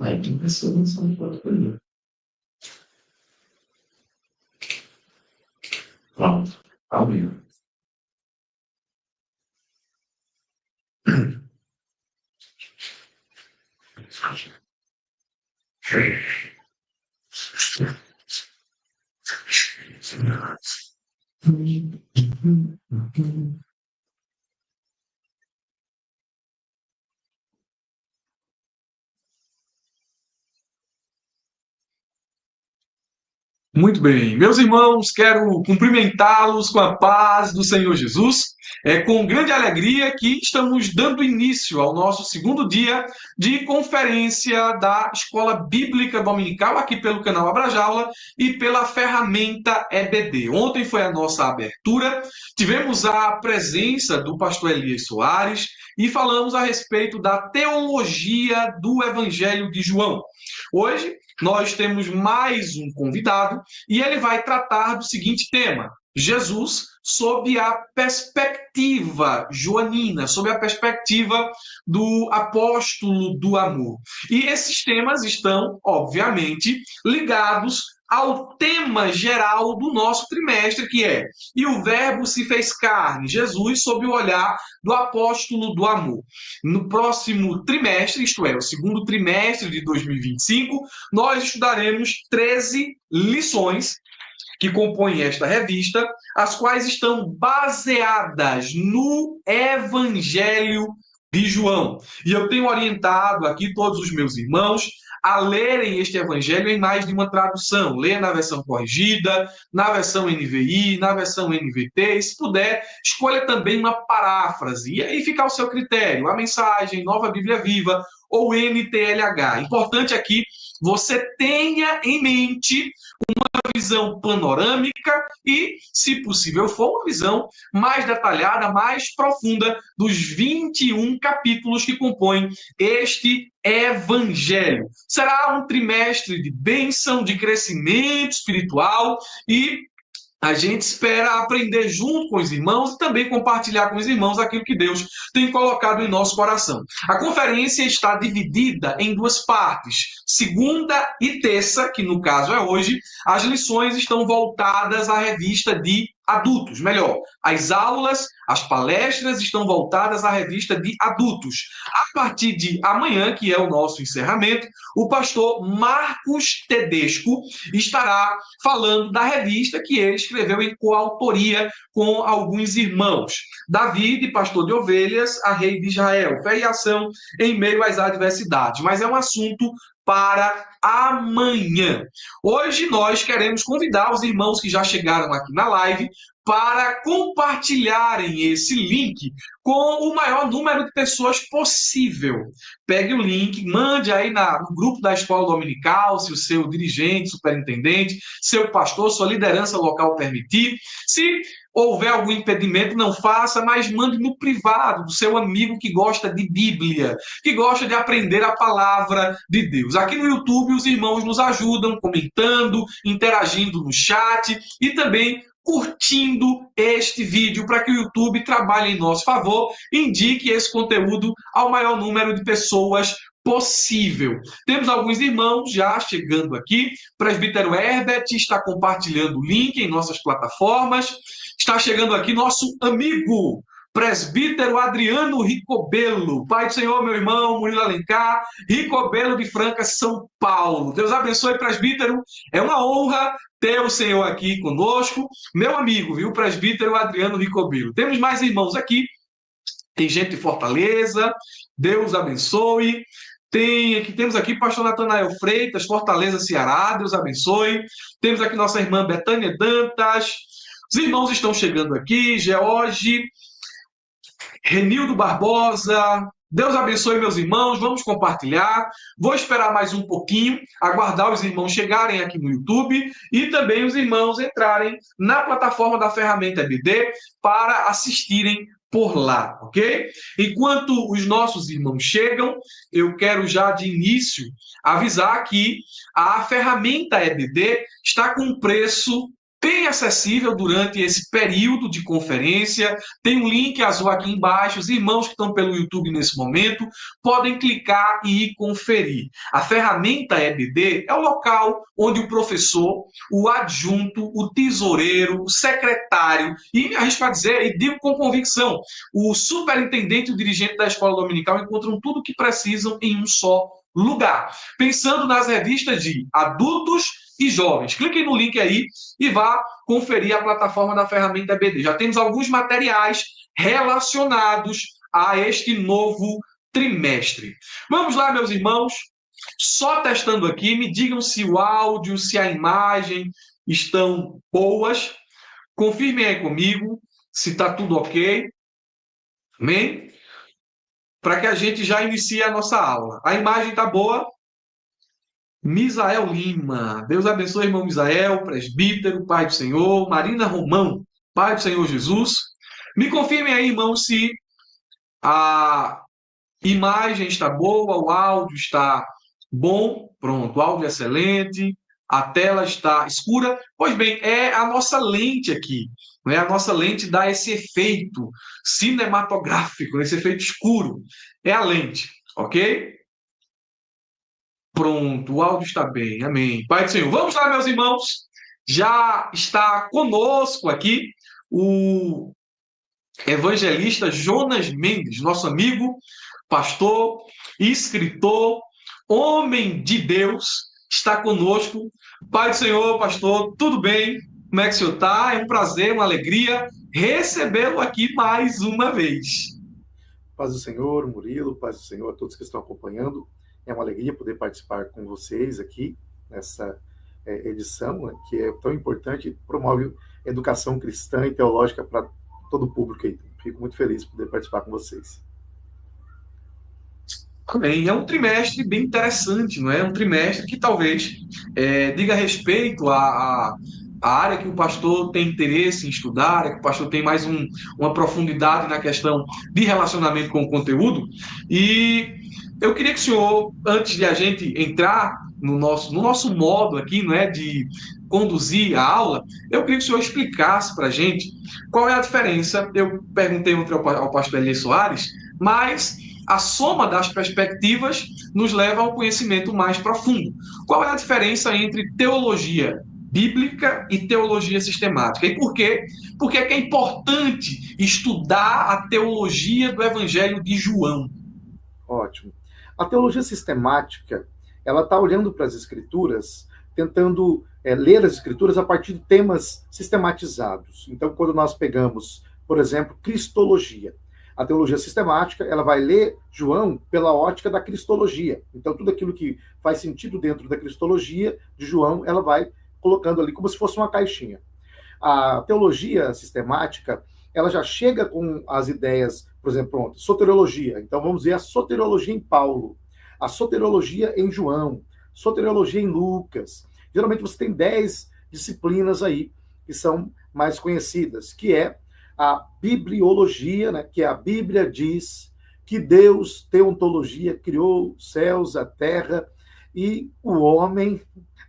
Aí tem pessoas não são foto comigo. Pronto, ao vivo. Muito bem, meus irmãos, quero cumprimentá-los com a paz do Senhor Jesus. É com grande alegria que estamos dando início ao nosso segundo dia de conferência da Escola Bíblica Dominical, aqui pelo canal Abrajaula e pela ferramenta EBD. Ontem foi a nossa abertura, tivemos a presença do pastor Elias Soares e falamos a respeito da teologia do Evangelho de João. Hoje nós temos mais um convidado e ele vai tratar do seguinte tema: Jesus sob a perspectiva joanina, sob a perspectiva do apóstolo do amor. E esses temas estão, obviamente, ligados ao tema geral do nosso trimestre, que é "E o Verbo se fez carne", Jesus sob o olhar do apóstolo do amor. No próximo trimestre, isto é, o segundo trimestre de 2025, nós estudaremos 13 lições que compõem esta revista, as quais estão baseadas no Evangelho de João. E eu tenho orientado aqui todos os meus irmãos a lerem este evangelho em mais de uma tradução. Leia na versão corrigida, na versão NVI, na versão NVT, e se puder, escolha também uma paráfrase. E aí fica ao seu critério, a mensagem, Nova Bíblia Viva ou NTLH. Importante aqui, você tenha em mente visão panorâmica e, se possível for, uma visão mais detalhada, mais profunda dos 21 capítulos que compõem este evangelho. Será um trimestre de bênção, de crescimento espiritual e a gente espera aprender junto com os irmãos e também compartilhar com os irmãos aquilo que Deus tem colocado em nosso coração. A conferência está dividida em duas partes. Segunda e terça, que no caso é hoje, as lições estão voltadas à revista de adultos. Melhor, as aulas, as palestras estão voltadas à revista de adultos. A partir de amanhã, que é o nosso encerramento, o pastor Marcos Tedesco estará falando da revista que ele escreveu em coautoria com alguns irmãos. Davi, pastor de ovelhas, a rei de Israel. Fé e ação em meio às adversidades. Mas é um assunto para amanhã. Hoje nós queremos convidar os irmãos que já chegaram aqui na live para compartilharem esse link com o maior número de pessoas possível. Pegue o link, mande aí no grupo da escola dominical, se o seu dirigente, superintendente, seu pastor, sua liderança local permitir. Se houver algum impedimento, não faça, mas mande no privado do seu amigo que gosta de Bíblia, que gosta de aprender a palavra de Deus. Aqui no YouTube, os irmãos nos ajudam comentando, interagindo no chat e também curtindo este vídeo para que o YouTube trabalhe em nosso favor e indique esse conteúdo ao maior número de pessoas possível. Temos alguns irmãos já chegando aqui. Presbítero Herbert está compartilhando o link em nossas plataformas. Está chegando aqui nosso amigo presbítero Adriano Ricobelo. Pai do Senhor, meu irmão, Murilo Alencar, Ricobelo de Franca, São Paulo. Deus abençoe, presbítero. É uma honra ter o Senhor aqui conosco. Meu amigo, viu, presbítero Adriano Ricobelo. Temos mais irmãos aqui. Tem gente de Fortaleza. Deus abençoe. Temos aqui pastor Natanael Freitas, Fortaleza, Ceará. Deus abençoe. Temos aqui nossa irmã Betânia Dantas. Os irmãos estão chegando aqui. George, Renildo Barbosa. Deus abençoe, meus irmãos. Vamos compartilhar. Vou esperar mais um pouquinho, aguardar os irmãos chegarem aqui no YouTube e também os irmãos entrarem na plataforma da ferramenta EBD para assistirem por lá, ok? Enquanto os nossos irmãos chegam, eu quero já de início avisar que a ferramenta EBD está com um preço bem acessível durante esse período de conferência. Tem um link azul aqui embaixo. Os irmãos que estão pelo YouTube nesse momento podem clicar e conferir. A ferramenta EBD é o local onde o professor, o adjunto, o tesoureiro, o secretário e, arrisco a dizer, e digo com convicção, o superintendente e o dirigente da escola dominical encontram tudo o que precisam em um só lugar. Pensando nas revistas de adultos e jovens. Cliquem no link aí e vá conferir a plataforma da ferramenta EBD. Já temos alguns materiais relacionados a este novo trimestre. Vamos lá, meus irmãos. Só testando aqui, me digam se o áudio, se a imagem estão boas. Confirmem aí comigo se está tudo ok. Amém? Para que a gente já inicie a nossa aula. A imagem está boa? Misael Lima. Deus abençoe, irmão Misael, presbítero, pai do Senhor. Marina Romão, pai do Senhor Jesus. Me confirmem aí, irmão, se a imagem está boa, o áudio está bom. Pronto, o áudio é excelente, a tela está escura. Pois bem, é a nossa lente aqui. Né? A nossa lente dá esse efeito cinematográfico, esse efeito escuro. É a lente, ok? Pronto, o áudio está bem, amém. Pai do Senhor, vamos lá, meus irmãos. Já está conosco aqui o evangelista Jonas Mendes, nosso amigo, pastor, escritor, homem de Deus, está conosco. Pai do Senhor, pastor, tudo bem? Como é que o senhor está? É um prazer, uma alegria recebê-lo aqui mais uma vez. Paz do Senhor, Murilo, paz do Senhor a todos que estão acompanhando. É uma alegria poder participar com vocês aqui nessa edição, né, que é tão importante, promove educação cristã e teológica para todo o público aí. Fico muito feliz de poder participar com vocês. Bem, é um trimestre bem interessante, não é? Um trimestre que talvez diga respeito à área que o pastor tem interesse em estudar, que o pastor tem mais uma profundidade na questão de relacionamento com o conteúdo. E eu queria que o senhor, antes de a gente entrar no nosso modo aqui, não é, de conduzir a aula, eu queria que o senhor explicasse para a gente qual é a diferença. Eu perguntei ontem ao pastor Eli Soares, mas a soma das perspectivas nos leva ao conhecimento mais profundo. Qual é a diferença entre teologia bíblica e teologia sistemática? E por quê? Porque é importante estudar a teologia do Evangelho de João. Ótimo. A teologia sistemática, ela está olhando para as Escrituras, tentando ler as Escrituras a partir de temas sistematizados. Então, quando nós pegamos, por exemplo, cristologia, a teologia sistemática, ela vai ler João pela ótica da cristologia. Então, tudo aquilo que faz sentido dentro da cristologia de João, ela vai colocando ali como se fosse uma caixinha. A teologia sistemática, ela já chega com as ideias, por exemplo, soteriologia. Então, vamos ver a soteriologia em Paulo, a soteriologia em João, soteriologia em Lucas. Geralmente, você tem 10 disciplinas aí que são mais conhecidas, que é a bibliologia, né, que a Bíblia diz que Deus, teontologia, criou os céus, a terra e o homem,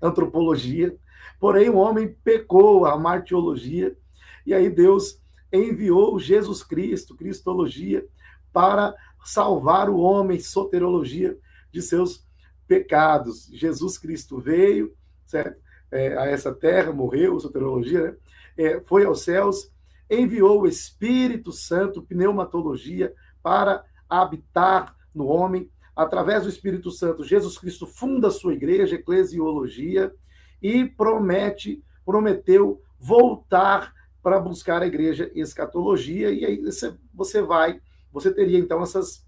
antropologia. Porém, o homem pecou, a martiologia, e aí Deus enviou Jesus Cristo, cristologia, para salvar o homem, soterologia, de seus pecados. Jesus Cristo veio, certo? A essa terra, morreu, soterologia, né? Foi aos céus, enviou o Espírito Santo, pneumatologia, para habitar no homem. Através do Espírito Santo, Jesus Cristo funda a sua igreja, eclesiologia, e prometeu voltar para buscar a igreja, escatologia, e aí você teria então essas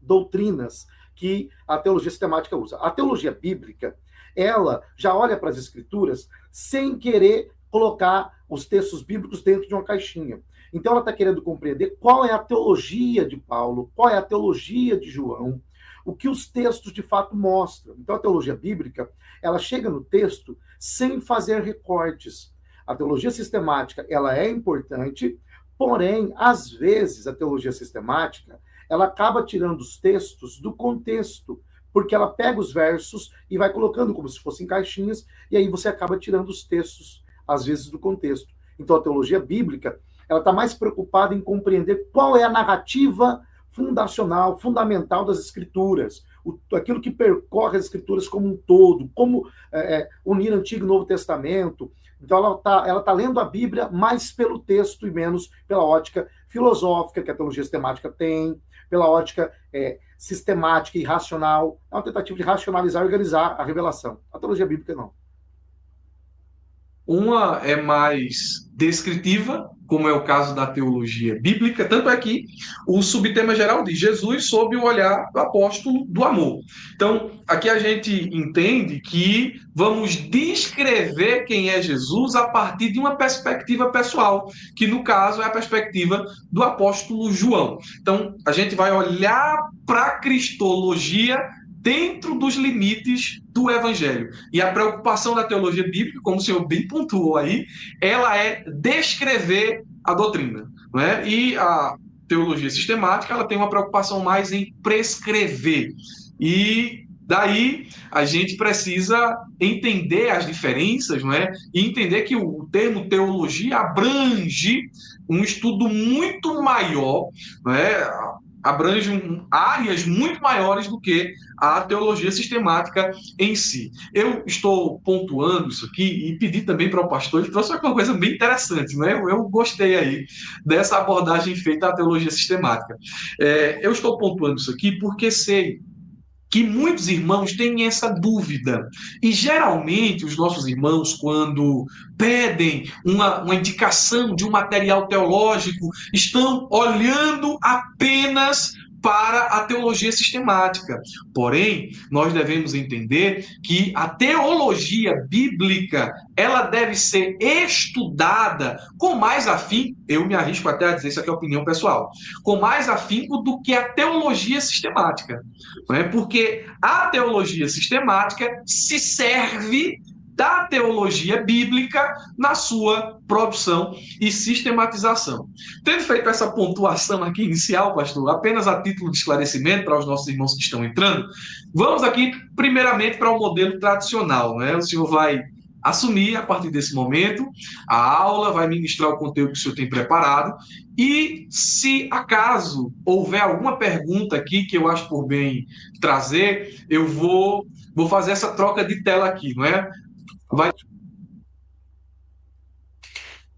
doutrinas que a teologia sistemática usa. A teologia bíblica, ela já olha para as Escrituras sem querer colocar os textos bíblicos dentro de uma caixinha. Então ela está querendo compreender qual é a teologia de Paulo, qual é a teologia de João, o que os textos de fato mostram. Então a teologia bíblica, ela chega no texto sem fazer recortes. A teologia sistemática, ela é importante, porém, às vezes, a teologia sistemática, ela acaba tirando os textos do contexto, porque ela pega os versos e vai colocando como se fossem caixinhas, e aí você acaba tirando os textos às vezes, do contexto. Então, a teologia bíblica, ela está mais preocupada em compreender qual é a narrativa fundacional, fundamental das Escrituras, aquilo que percorre as Escrituras como um todo, como unir Antigo e Novo Testamento. Então, ela tá lendo a Bíblia mais pelo texto e menos pela ótica filosófica que a teologia sistemática tem, pela ótica sistemática e racional. É uma tentativa de racionalizar e organizar a revelação. A teologia bíblica, não. Uma é mais descritiva, como é o caso da teologia bíblica, tanto é que o subtema geral diz Jesus sob o olhar do apóstolo do amor. Então, aqui a gente entende que vamos descrever quem é Jesus a partir de uma perspectiva pessoal, que no caso é a perspectiva do apóstolo João. Então, a gente vai olhar para a cristologia dentro dos limites do Evangelho. E a preocupação da teologia bíblica, como o senhor bem pontuou aí, ela é descrever a doutrina, não é? E a teologia sistemática, ela tem uma preocupação mais em prescrever. E daí a gente precisa entender as diferenças, não é? E entender que o termo teologia abrange um estudo muito maior, não é? Abrange áreas muito maiores do que a teologia sistemática em si. Eu estou pontuando isso aqui e pedi também para o pastor, ele trouxe uma coisa bem interessante, né? Eu gostei aí dessa abordagem feita à teologia sistemática. Eu estou pontuando isso aqui porque sei que muitos irmãos têm essa dúvida. E geralmente os nossos irmãos, quando pedem uma indicação de um material teológico, estão olhando apenas para a teologia sistemática. Porém, nós devemos entender que a teologia bíblica, ela deve ser estudada com mais afinco, eu me arrisco até a dizer, isso aqui é opinião pessoal, com mais afinco do que a teologia sistemática. Não é? Porque a teologia sistemática se serve da teologia bíblica na sua produção e sistematização. Tendo feito essa pontuação aqui inicial, pastor, apenas a título de esclarecimento para os nossos irmãos que estão entrando, vamos aqui primeiramente para o modelo tradicional, né? O senhor vai assumir a partir desse momento a aula, vai ministrar o conteúdo que o senhor tem preparado e se acaso houver alguma pergunta aqui que eu acho por bem trazer, eu vou fazer essa troca de tela aqui, não é?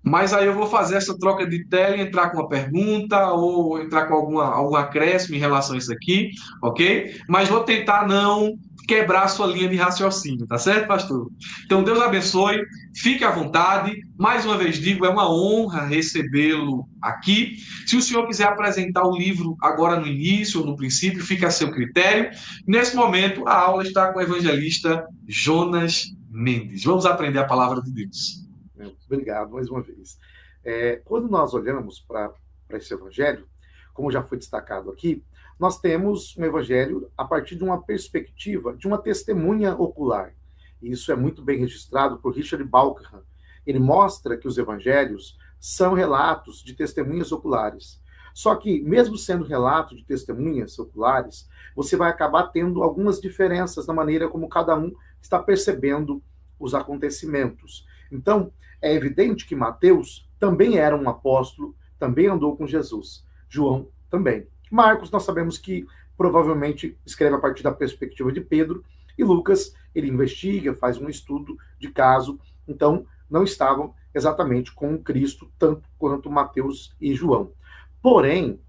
Mas aí eu vou fazer essa troca de tela e entrar com uma pergunta ou entrar com algum acréscimo em relação a isso aqui, ok? Mas vou tentar não quebrar a sua linha de raciocínio, tá certo, pastor? Então, Deus abençoe, fique à vontade. Mais uma vez digo, é uma honra recebê-lo aqui. Se o senhor quiser apresentar o livro agora no início ou no princípio, fica a seu critério. Nesse momento, a aula está com o evangelista Jonas Mendes. Vamos aprender a palavra de Deus. Obrigado mais uma vez. Quando nós olhamos para esse evangelho, como já foi destacado aqui, nós temos um evangelho a partir de uma perspectiva de uma testemunha ocular. E isso é muito bem registrado por Richard Bauckham. Ele mostra que os evangelhos são relatos de testemunhas oculares. Só que, mesmo sendo relato de testemunhas oculares, você vai acabar tendo algumas diferenças na maneira como cada um está percebendo os acontecimentos. Então, é evidente que Mateus também era um apóstolo, também andou com Jesus. João também. Marcos, nós sabemos que provavelmente escreve a partir da perspectiva de Pedro, e Lucas, ele investiga, faz um estudo de caso, então não estavam exatamente com Cristo, tanto quanto Mateus e João. Porém,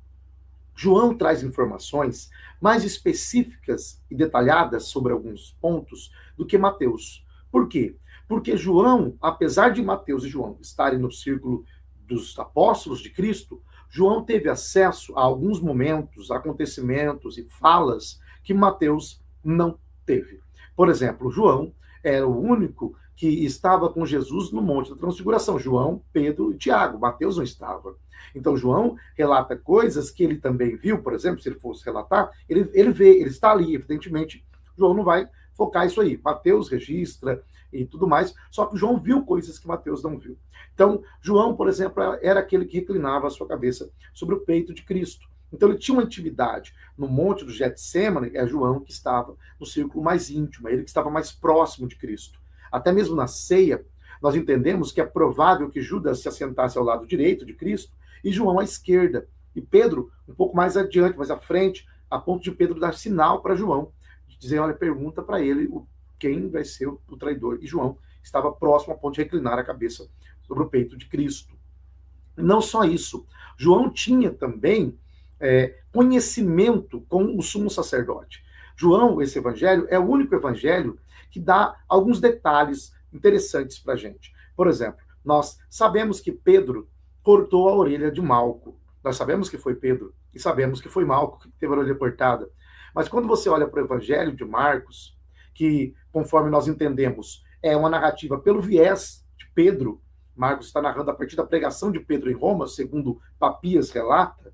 João traz informações mais específicas e detalhadas sobre alguns pontos do que Mateus. Por quê? Porque João, apesar de Mateus e João estarem no círculo dos apóstolos de Cristo, João teve acesso a alguns momentos, acontecimentos e falas que Mateus não teve. Por exemplo, João era o único que estava com Jesus no Monte da Transfiguração. João, Pedro e Tiago. Mateus não estava. Então, João relata coisas que ele também viu, por exemplo, se ele fosse relatar, ele vê, ele está ali, evidentemente, João não vai focar isso aí. Mateus registra e tudo mais, só que João viu coisas que Mateus não viu. Então, João, por exemplo, era aquele que reclinava a sua cabeça sobre o peito de Cristo. Então, ele tinha uma intimidade. No Monte do Getsemane, é João que estava no círculo mais íntimo, é ele que estava mais próximo de Cristo. Até mesmo na ceia, nós entendemos que é provável que Judas se assentasse ao lado direito de Cristo e João à esquerda. E Pedro, um pouco mais adiante, mais à frente, a ponto de Pedro dar sinal para João, de dizer, olha, pergunta para ele quem vai ser o traidor. E João estava próximo a ponto de reclinar a cabeça sobre o peito de Cristo. Não só isso, João tinha também conhecimento com o sumo sacerdote. João, esse evangelho, é o único evangelho que dá alguns detalhes interessantes para a gente. Por exemplo, nós sabemos que Pedro cortou a orelha de Malco. Nós sabemos que foi Pedro e sabemos que foi Malco que teve a orelha cortada. Mas quando você olha para o evangelho de Marcos, que, conforme nós entendemos, é uma narrativa pelo viés de Pedro, Marcos está narrando a partir da pregação de Pedro em Roma, segundo Papias relata,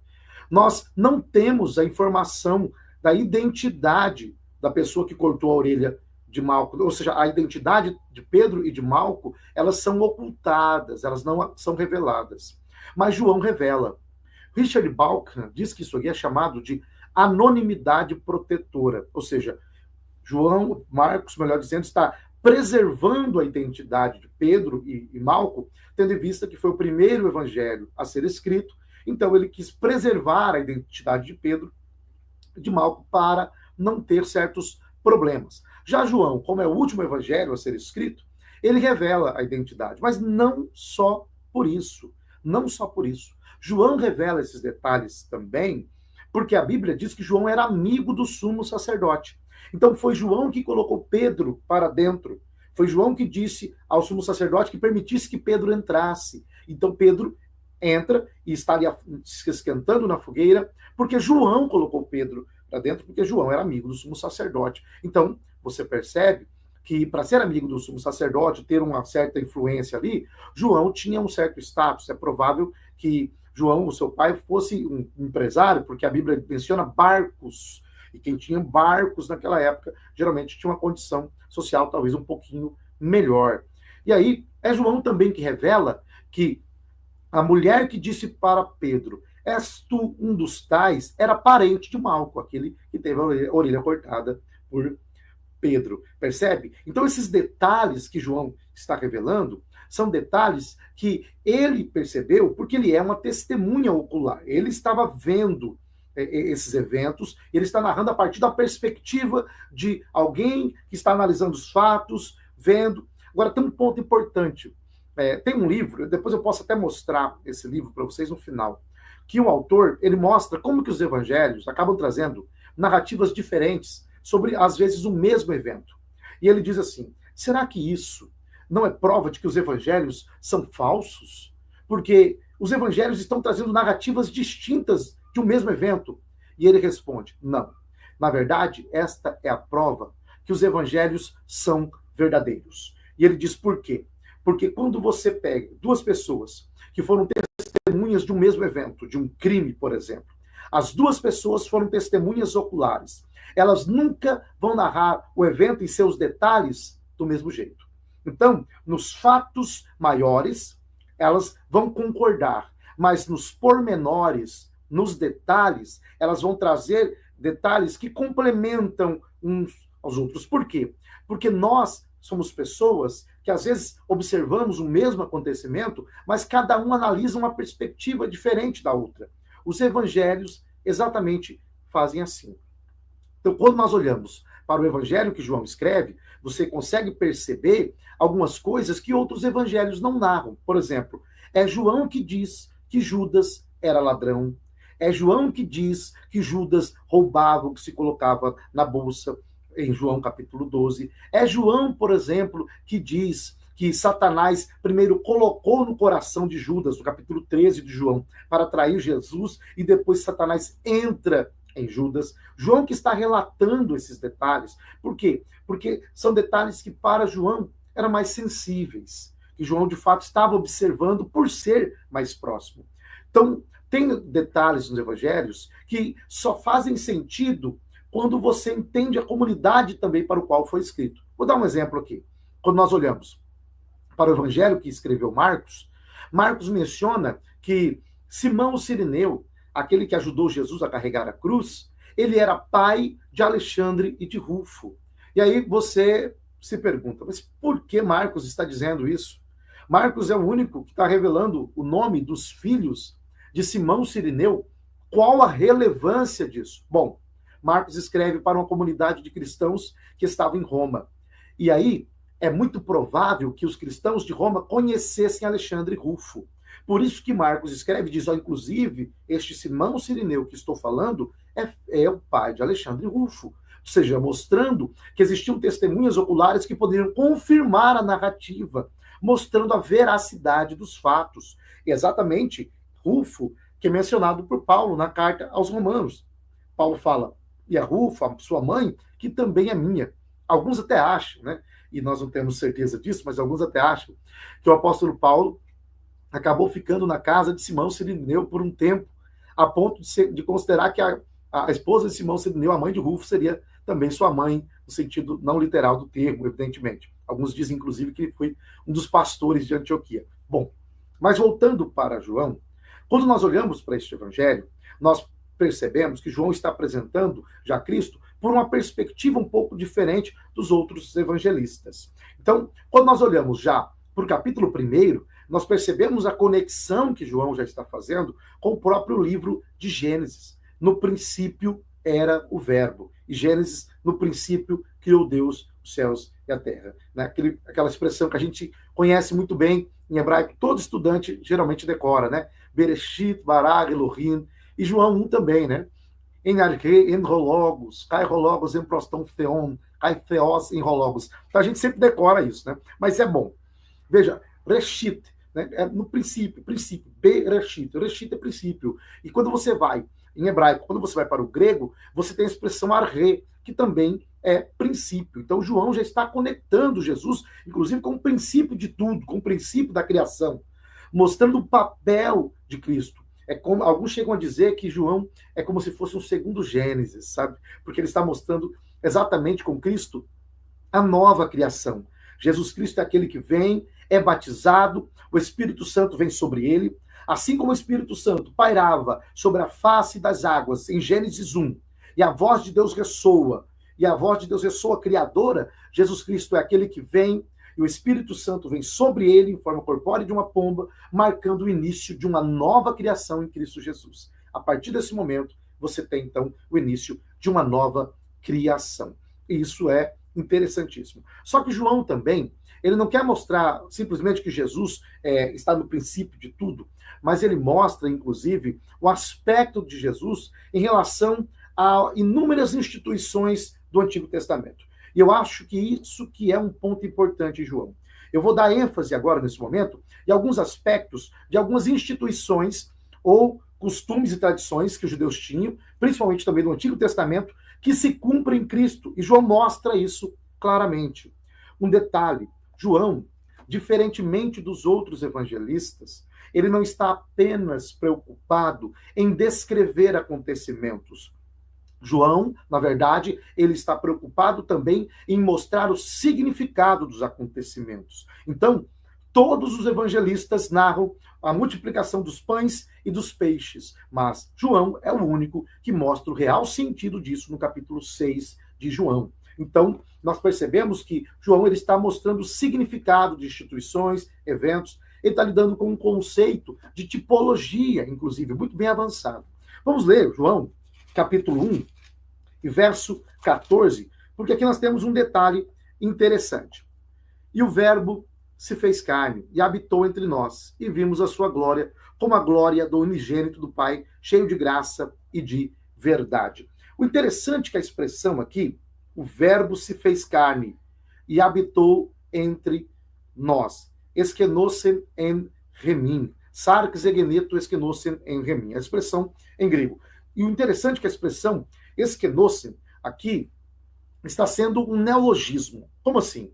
nós não temos a informação da identidade da pessoa que cortou a orelha de Malco, ou seja, a identidade de Pedro e de Malco, elas são ocultadas, elas não são reveladas. Mas João revela. Richard Balkan diz que isso aqui é chamado de anonimidade protetora, ou seja, Marcos, melhor dizendo, está preservando a identidade de Pedro e Malco, tendo em vista que foi o primeiro evangelho a ser escrito, então ele quis preservar a identidade de Pedro e de Malco para não ter certos problemas. Já João, como é o último evangelho a ser escrito, ele revela a identidade, mas não só por isso, não só por isso. João revela esses detalhes também porque a Bíblia diz que João era amigo do sumo sacerdote. Então foi João que colocou Pedro para dentro. Foi João que disse ao sumo sacerdote que permitisse que Pedro entrasse. Então Pedro entra e estaria se esquentando na fogueira, porque João colocou Pedro para dentro, porque João era amigo do sumo sacerdote. Então, você percebe que para ser amigo do sumo sacerdote, ter uma certa influência ali, João tinha um certo status. É provável que João, o seu pai, fosse um empresário, porque a Bíblia menciona barcos. E quem tinha barcos naquela época, geralmente tinha uma condição social talvez um pouquinho melhor. E aí, é João também que revela que a mulher que disse para Pedro, és tu um dos tais, era parente de Malco, aquele que teve a orelha cortada por Pedro. Percebe? Então, esses detalhes que João está revelando são detalhes que ele percebeu porque ele é uma testemunha ocular. Ele estava vendo esses eventos, ele está narrando a partir da perspectiva de alguém que está analisando os fatos, vendo. Agora, tem um ponto importante. Tem um livro, depois eu posso até mostrar esse livro para vocês no final, que o autor, ele mostra como que os evangelhos acabam trazendo narrativas diferentes sobre, às vezes, o mesmo evento. E ele diz assim, será que isso não é prova de que os evangelhos são falsos? Porque os evangelhos estão trazendo narrativas distintas de um mesmo evento. E ele responde, não. Na verdade, esta é a prova que os evangelhos são verdadeiros. E ele diz por quê? Porque quando você pega duas pessoas que foram testemunhas de um mesmo evento, de um crime, por exemplo, as duas pessoas foram testemunhas oculares. Elas nunca vão narrar o evento em seus detalhes do mesmo jeito. Então, nos fatos maiores, elas vão concordar, mas nos pormenores, nos detalhes, elas vão trazer detalhes que complementam uns aos outros. Por quê? Porque nós somos pessoas que às vezes observamos o mesmo acontecimento, mas cada um analisa uma perspectiva diferente da outra. Os evangelhos exatamente fazem assim. Então, quando nós olhamos para o evangelho que João escreve, você consegue perceber algumas coisas que outros evangelhos não narram. Por exemplo, é João que diz que Judas era ladrão. É João que diz que Judas roubava o que se colocava na bolsa, em João capítulo 12. É João, por exemplo, que diz que Satanás primeiro colocou no coração de Judas, no capítulo 13 de João, para trair Jesus, e depois Satanás entra em Judas. João que está relatando esses detalhes. Por quê? Porque são detalhes que para João eram mais sensíveis, que João de fato estava observando por ser mais próximo. Então, tem detalhes nos evangelhos que só fazem sentido quando você entende a comunidade também para o qual foi escrito. Vou dar um exemplo aqui. Quando nós olhamos para o evangelho que escreveu Marcos, Marcos menciona que Simão o Cirineu, aquele que ajudou Jesus a carregar a cruz, ele era pai de Alexandre e de Rufo. E aí você se pergunta, mas por que Marcos está dizendo isso? Marcos é o único que está revelando o nome dos filhos de Simão Cirineu. Qual a relevância disso? Bom, Marcos escreve para uma comunidade de cristãos que estava em Roma. E aí é muito provável que os cristãos de Roma conhecessem Alexandre Rufo. Por isso que Marcos escreve, diz, inclusive, este Simão Cirineu que estou falando é o pai de Alexandre Rufo. Ou seja, mostrando que existiam testemunhas oculares que poderiam confirmar a narrativa, mostrando a veracidade dos fatos. E exatamente Rufo, que é mencionado por Paulo na carta aos Romanos. Paulo fala, e a Rufo, a sua mãe, que também é minha. Alguns até acham, né? E nós não temos certeza disso, mas alguns até acham que o apóstolo Paulo acabou ficando na casa de Simão Cirineu por um tempo, a ponto de considerar que a esposa de Simão Cirineu, a mãe de Rufo, seria também sua mãe, no sentido não literal do termo, evidentemente. Alguns dizem, inclusive, que ele foi um dos pastores de Antioquia. Bom, mas voltando para João, quando nós olhamos para este evangelho, nós percebemos que João está apresentando já Cristo por uma perspectiva um pouco diferente dos outros evangelistas. Então, quando nós olhamos já para o capítulo 1, nós percebemos a conexão que João já está fazendo com o próprio livro de Gênesis. No princípio era o verbo. E Gênesis, no princípio, criou Deus os céus e a terra. Né? Aquela expressão que a gente conhece muito bem em hebraico, todo estudante geralmente decora, né? Bereshit, bara, Elohim, e João 1 também, né? Em arque, em rologos, kai rologos, em proston theon, kai theos, em rologos. Então a gente sempre decora isso, né? Mas é bom. Veja, Reshit, né? É no princípio, Bereshit. Reshit é princípio. E quando você vai, em hebraico, quando você vai para o grego, você tem a expressão arre, que também é princípio. Então João já está conectando Jesus, inclusive, com o princípio de tudo, com o princípio da criação, mostrando o papel de Cristo. É como alguns chegam a dizer que João é como se fosse um segundo Gênesis, sabe? Porque ele está mostrando exatamente com Cristo a nova criação. Jesus Cristo é aquele que vem, é batizado, o Espírito Santo vem sobre ele, assim como o Espírito Santo pairava sobre a face das águas em Gênesis 1, e a voz de Deus ressoa, e a voz de Deus ressoa criadora, Jesus Cristo é aquele que vem, e o Espírito Santo vem sobre ele em forma corpórea de uma pomba, marcando o início de uma nova criação em Cristo Jesus. A partir desse momento, você tem, então, o início de uma nova criação. E isso é interessantíssimo. Só que João também, ele não quer mostrar simplesmente que Jesus está no princípio de tudo, mas ele mostra, inclusive, o aspecto de Jesus em relação a inúmeras instituições do Antigo Testamento. E eu acho que isso que é um ponto importante em João. Eu vou dar ênfase agora, nesse momento, em alguns aspectos de algumas instituições ou costumes e tradições que os judeus tinham, principalmente também do Antigo Testamento, que se cumprem em Cristo. E João mostra isso claramente. Um detalhe, João, diferentemente dos outros evangelistas, ele não está apenas preocupado em descrever acontecimentos. João, na verdade, ele está preocupado também em mostrar o significado dos acontecimentos. Então, todos os evangelistas narram a multiplicação dos pães e dos peixes, mas João é o único que mostra o real sentido disso no capítulo 6 de João. Então, nós percebemos que João ele está mostrando o significado de instituições, eventos, ele está lidando com um conceito de tipologia, inclusive, muito bem avançado. Vamos ler João, capítulo 1, e verso 14, porque aqui nós temos um detalhe interessante. E o verbo se fez carne e habitou entre nós, e vimos a sua glória, como a glória do unigênito do Pai, cheio de graça e de verdade. O interessante é que a expressão aqui, o verbo se fez carne e habitou entre nós. Esquenosen en remim. Sarx egeneto esquenosen en remim. A expressão em grego. E o interessante é que a expressão esquenosen aqui está sendo um neologismo. Como assim?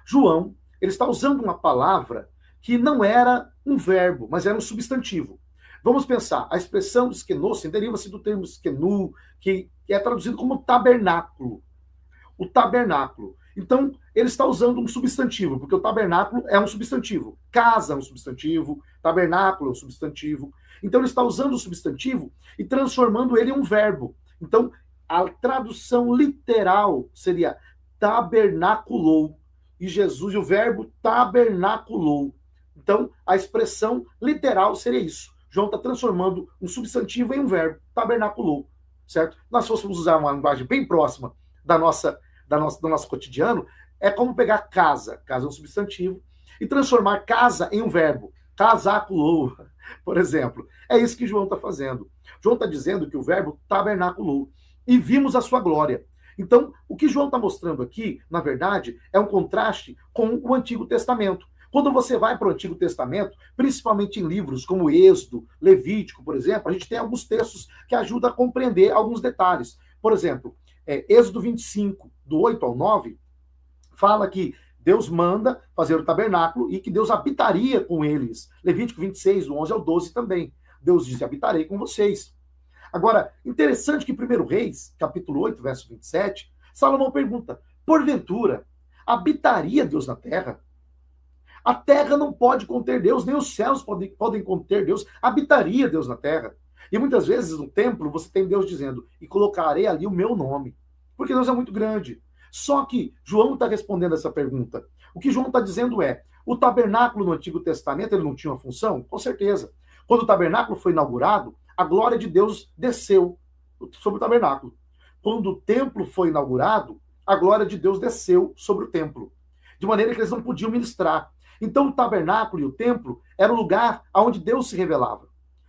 João, ele está usando uma palavra que não era um verbo, mas era um substantivo. Vamos pensar, a expressão esquenosen deriva-se do termo esquenu, que é traduzido como tabernáculo. O tabernáculo. Então, ele está usando um substantivo, porque o tabernáculo é um substantivo. Casa é um substantivo, tabernáculo é um substantivo. Então, ele está usando o substantivo e transformando ele em um verbo. Então, a tradução literal seria tabernaculou. E Jesus, e o verbo tabernaculou. Então, a expressão literal seria isso. João está transformando um substantivo em um verbo, tabernaculou, certo? Nós fôssemos usar uma linguagem bem próxima do nosso cotidiano, é como pegar casa, casa é um substantivo, e transformar casa em um verbo, casaculou, por exemplo. É isso que João está fazendo. João está dizendo que o verbo tabernaculou, e vimos a sua glória. Então, o que João está mostrando aqui, na verdade, é um contraste com o Antigo Testamento. Quando você vai para o Antigo Testamento, principalmente em livros como Êxodo, Levítico, por exemplo, a gente tem alguns textos que ajudam a compreender alguns detalhes. Por exemplo, Êxodo 25, do 8 ao 9, fala que Deus manda fazer o tabernáculo e que Deus habitaria com eles. Levítico 26, do 11 ao 12 também. Deus diz, habitarei com vocês. Agora, interessante que 1 Reis, capítulo 8, verso 27, Salomão pergunta, porventura, habitaria Deus na terra? A terra não pode conter Deus, nem os céus podem conter Deus. Habitaria Deus na terra? E muitas vezes no templo você tem Deus dizendo, e colocarei ali o meu nome. Porque Deus é muito grande. Só que João está respondendo essa pergunta. O que João está dizendo é, o tabernáculo no Antigo Testamento ele não tinha uma função? Com certeza. Quando o tabernáculo foi inaugurado, a glória de Deus desceu sobre o tabernáculo. Quando o templo foi inaugurado, a glória de Deus desceu sobre o templo. De maneira que eles não podiam ministrar. Então o tabernáculo e o templo era o lugar onde Deus se revelava.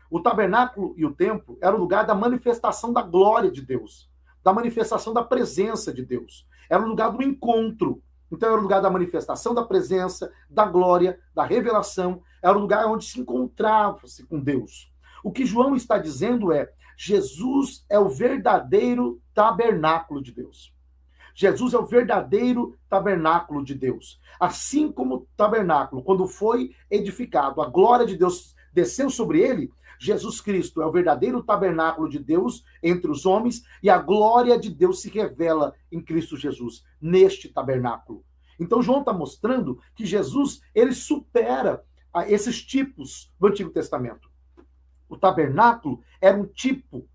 O tabernáculo e o templo era o lugar da manifestação da glória de Deus, da manifestação da presença de Deus. Era o lugar do encontro. Então era o lugar da manifestação da presença, da glória, da revelação. Era o lugar onde se encontrava-se com Deus. O que João está dizendo é, Jesus é o verdadeiro tabernáculo de Deus. Jesus é o verdadeiro tabernáculo de Deus. Assim como o tabernáculo, quando foi edificado, a glória de Deus desceu sobre ele, Jesus Cristo é o verdadeiro tabernáculo de Deus entre os homens e a glória de Deus se revela em Cristo Jesus, neste tabernáculo. Então João está mostrando que Jesus, ele supera esses tipos do Antigo Testamento. O tabernáculo era um tipo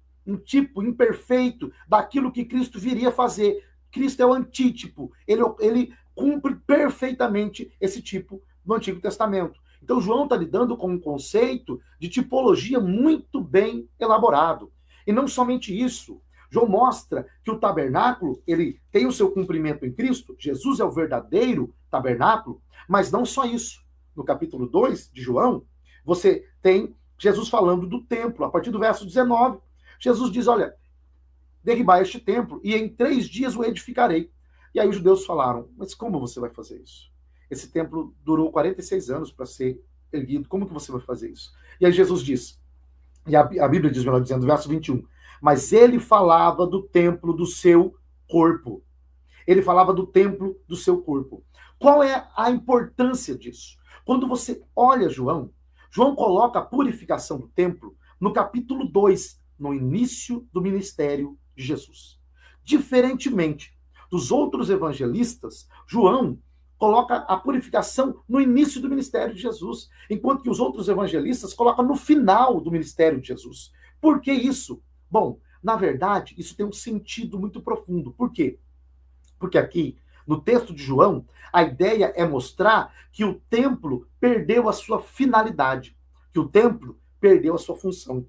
imperfeito daquilo que Cristo viria fazer. Cristo é o antítipo, ele cumpre perfeitamente esse tipo no Antigo Testamento. Então João está lidando com um conceito de tipologia muito bem elaborado. E não somente isso, João mostra que o tabernáculo, ele tem o seu cumprimento em Cristo, Jesus é o verdadeiro tabernáculo, mas não só isso. No capítulo 2 de João, você tem Jesus falando do templo, a partir do verso 19, Jesus diz, olha, derribar este templo e em 3 dias o edificarei. E aí os judeus falaram, mas como você vai fazer isso? Esse templo durou 46 anos para ser erguido, como que você vai fazer isso? E aí Jesus diz, e a Bíblia diz, melhor dizendo, verso 21, mas ele falava do templo do seu corpo. Ele falava do templo do seu corpo. Qual é a importância disso? Quando você olha João coloca a purificação do templo no capítulo 2, no início do ministério de Jesus. Diferentemente dos outros evangelistas, João coloca a purificação no início do ministério de Jesus, enquanto que os outros evangelistas colocam no final do ministério de Jesus. Por que isso? Bom, na verdade, isso tem um sentido muito profundo. Por quê? Porque aqui, no texto de João, a ideia é mostrar que o templo perdeu a sua finalidade, que o templo perdeu a sua função,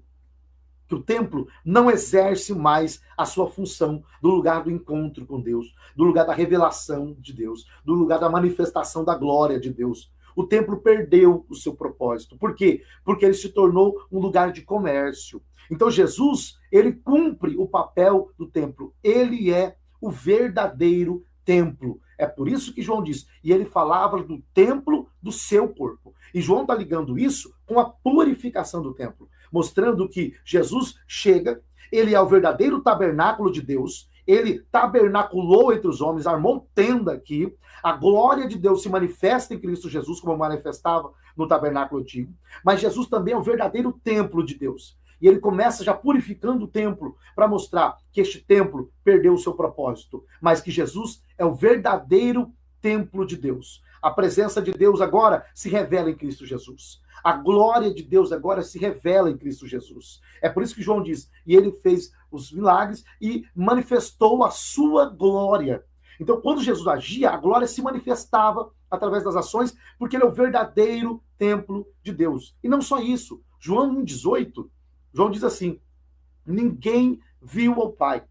que o templo não exerce mais a sua função do lugar do encontro com Deus, do lugar da revelação de Deus, do lugar da manifestação da glória de Deus. O templo perdeu o seu propósito. Por quê? Porque ele se tornou um lugar de comércio. Então Jesus, ele cumpre o papel do templo. Ele é o verdadeiro templo. É por isso que João diz, e ele falava do templo do seu corpo. E João está ligando isso com a purificação do templo, mostrando que Jesus chega, ele é o verdadeiro tabernáculo de Deus, ele tabernaculou entre os homens, armou tenda aqui, a glória de Deus se manifesta em Cristo Jesus, como manifestava no tabernáculo antigo, mas Jesus também é o verdadeiro templo de Deus. E ele começa já purificando o templo para mostrar que este templo perdeu o seu propósito, mas que Jesus é o verdadeiro templo de Deus. A presença de Deus agora se revela em Cristo Jesus. A glória de Deus agora se revela em Cristo Jesus. É por isso que João diz, e ele fez os milagres e manifestou a sua glória. Então, quando Jesus agia, a glória se manifestava através das ações, porque ele é o verdadeiro templo de Deus. E não só isso. João 1,18, João diz assim: ninguém viu ao Pai,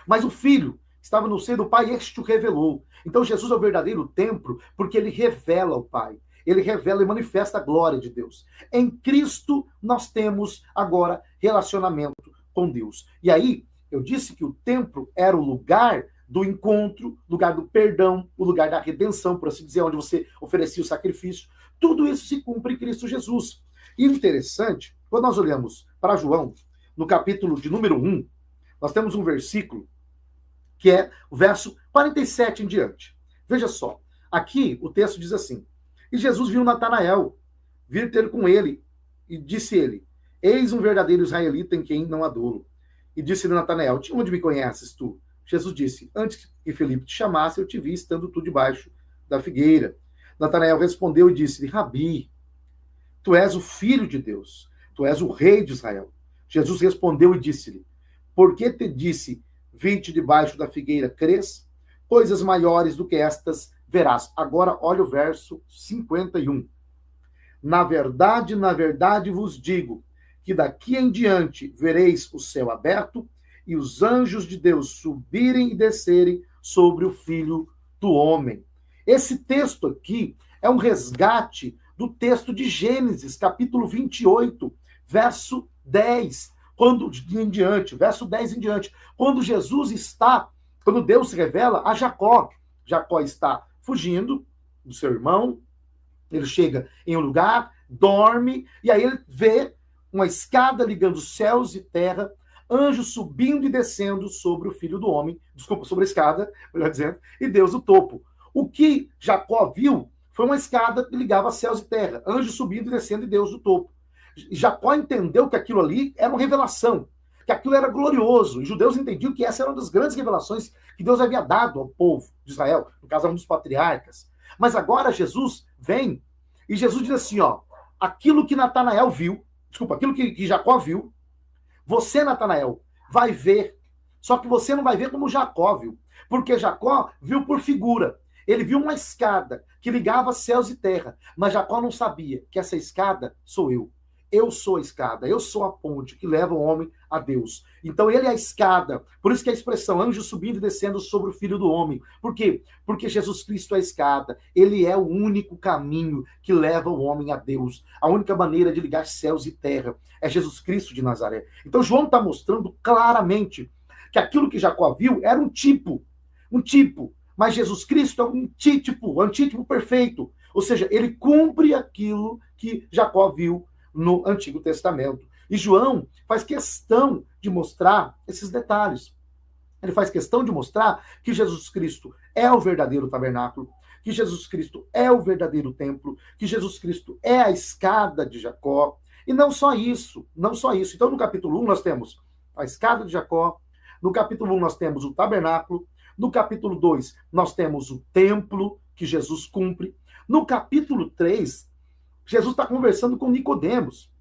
mas o Filho estava no seio do Pai e este o revelou. Então, Jesus é o verdadeiro templo, porque ele revela o Pai. Ele revela e manifesta a glória de Deus. Em Cristo, nós temos agora relacionamento com Deus. E aí, eu disse que o templo era o lugar do encontro, lugar do perdão, o lugar da redenção, por assim dizer, onde você oferecia o sacrifício. Tudo isso se cumpre em Cristo Jesus. E interessante, quando nós olhamos para João, no capítulo de número 1, nós temos um versículo que é o verso 47 em diante. Veja só, aqui o texto diz assim: e Jesus viu Natanael vir ter com ele, e disse ele: eis um verdadeiro israelita em quem não há dolo. E disse-lhe Natanael: de onde me conheces tu? Jesus disse: antes que Filipe te chamasse, eu te vi estando tu debaixo da figueira. Natanael respondeu e disse-lhe: Rabi, tu és o filho de Deus, tu és o rei de Israel. Jesus respondeu e disse-lhe: por que te disse, vi-te debaixo da figueira, crês? Coisas maiores do que estas verás. Agora olha o verso 51. Na verdade vos digo, que daqui em diante vereis o céu aberto e os anjos de Deus subirem e descerem sobre o Filho do Homem. Esse texto aqui é um resgate do texto de Gênesis, capítulo 28, verso 10, verso 10 em diante, quando quando Deus se revela a Jacó. Jacó está fugindo do seu irmão, ele chega em um lugar, dorme, e aí ele vê uma escada ligando céus e terra, anjos subindo e descendo sobre o Filho do Homem, sobre a escada, melhor dizendo, e Deus no topo. O que Jacó viu foi uma escada que ligava céus e terra, anjos subindo e descendo e Deus no topo. Jacó entendeu que aquilo ali era uma revelação, que aquilo era glorioso. Os judeus entendiam que essa era uma das grandes revelações que Deus havia dado ao povo de Israel, no caso, um dos patriarcas. Mas agora Jesus vem e Jesus diz assim, ó, aquilo que aquilo que Jacó viu, você, Natanael, vai ver. Só que você não vai ver como Jacó viu, porque Jacó viu por figura. Ele viu uma escada que ligava céus e terra, mas Jacó não sabia que essa escada sou eu. Eu sou a escada, eu sou a ponte que leva o homem a Deus. Então ele é a escada. Por isso que a expressão anjo subindo e descendo sobre o Filho do Homem. Por quê? Porque Jesus Cristo é a escada. Ele é o único caminho que leva o homem a Deus. A única maneira de ligar céus e terra é Jesus Cristo de Nazaré. Então João está mostrando claramente que aquilo que Jacó viu era um tipo. Mas Jesus Cristo é um antítipo perfeito. Ou seja, ele cumpre aquilo que Jacó viu no Antigo Testamento. E João faz questão de mostrar esses detalhes. Ele faz questão de mostrar que Jesus Cristo é o verdadeiro tabernáculo, que Jesus Cristo é o verdadeiro templo, que Jesus Cristo é a escada de Jacó. E não só isso. Então, no capítulo 1, nós temos a escada de Jacó. No capítulo 1, nós temos o tabernáculo. No capítulo 2, nós temos o templo que Jesus cumpre. No capítulo 3, Jesus está conversando com Nicodemos.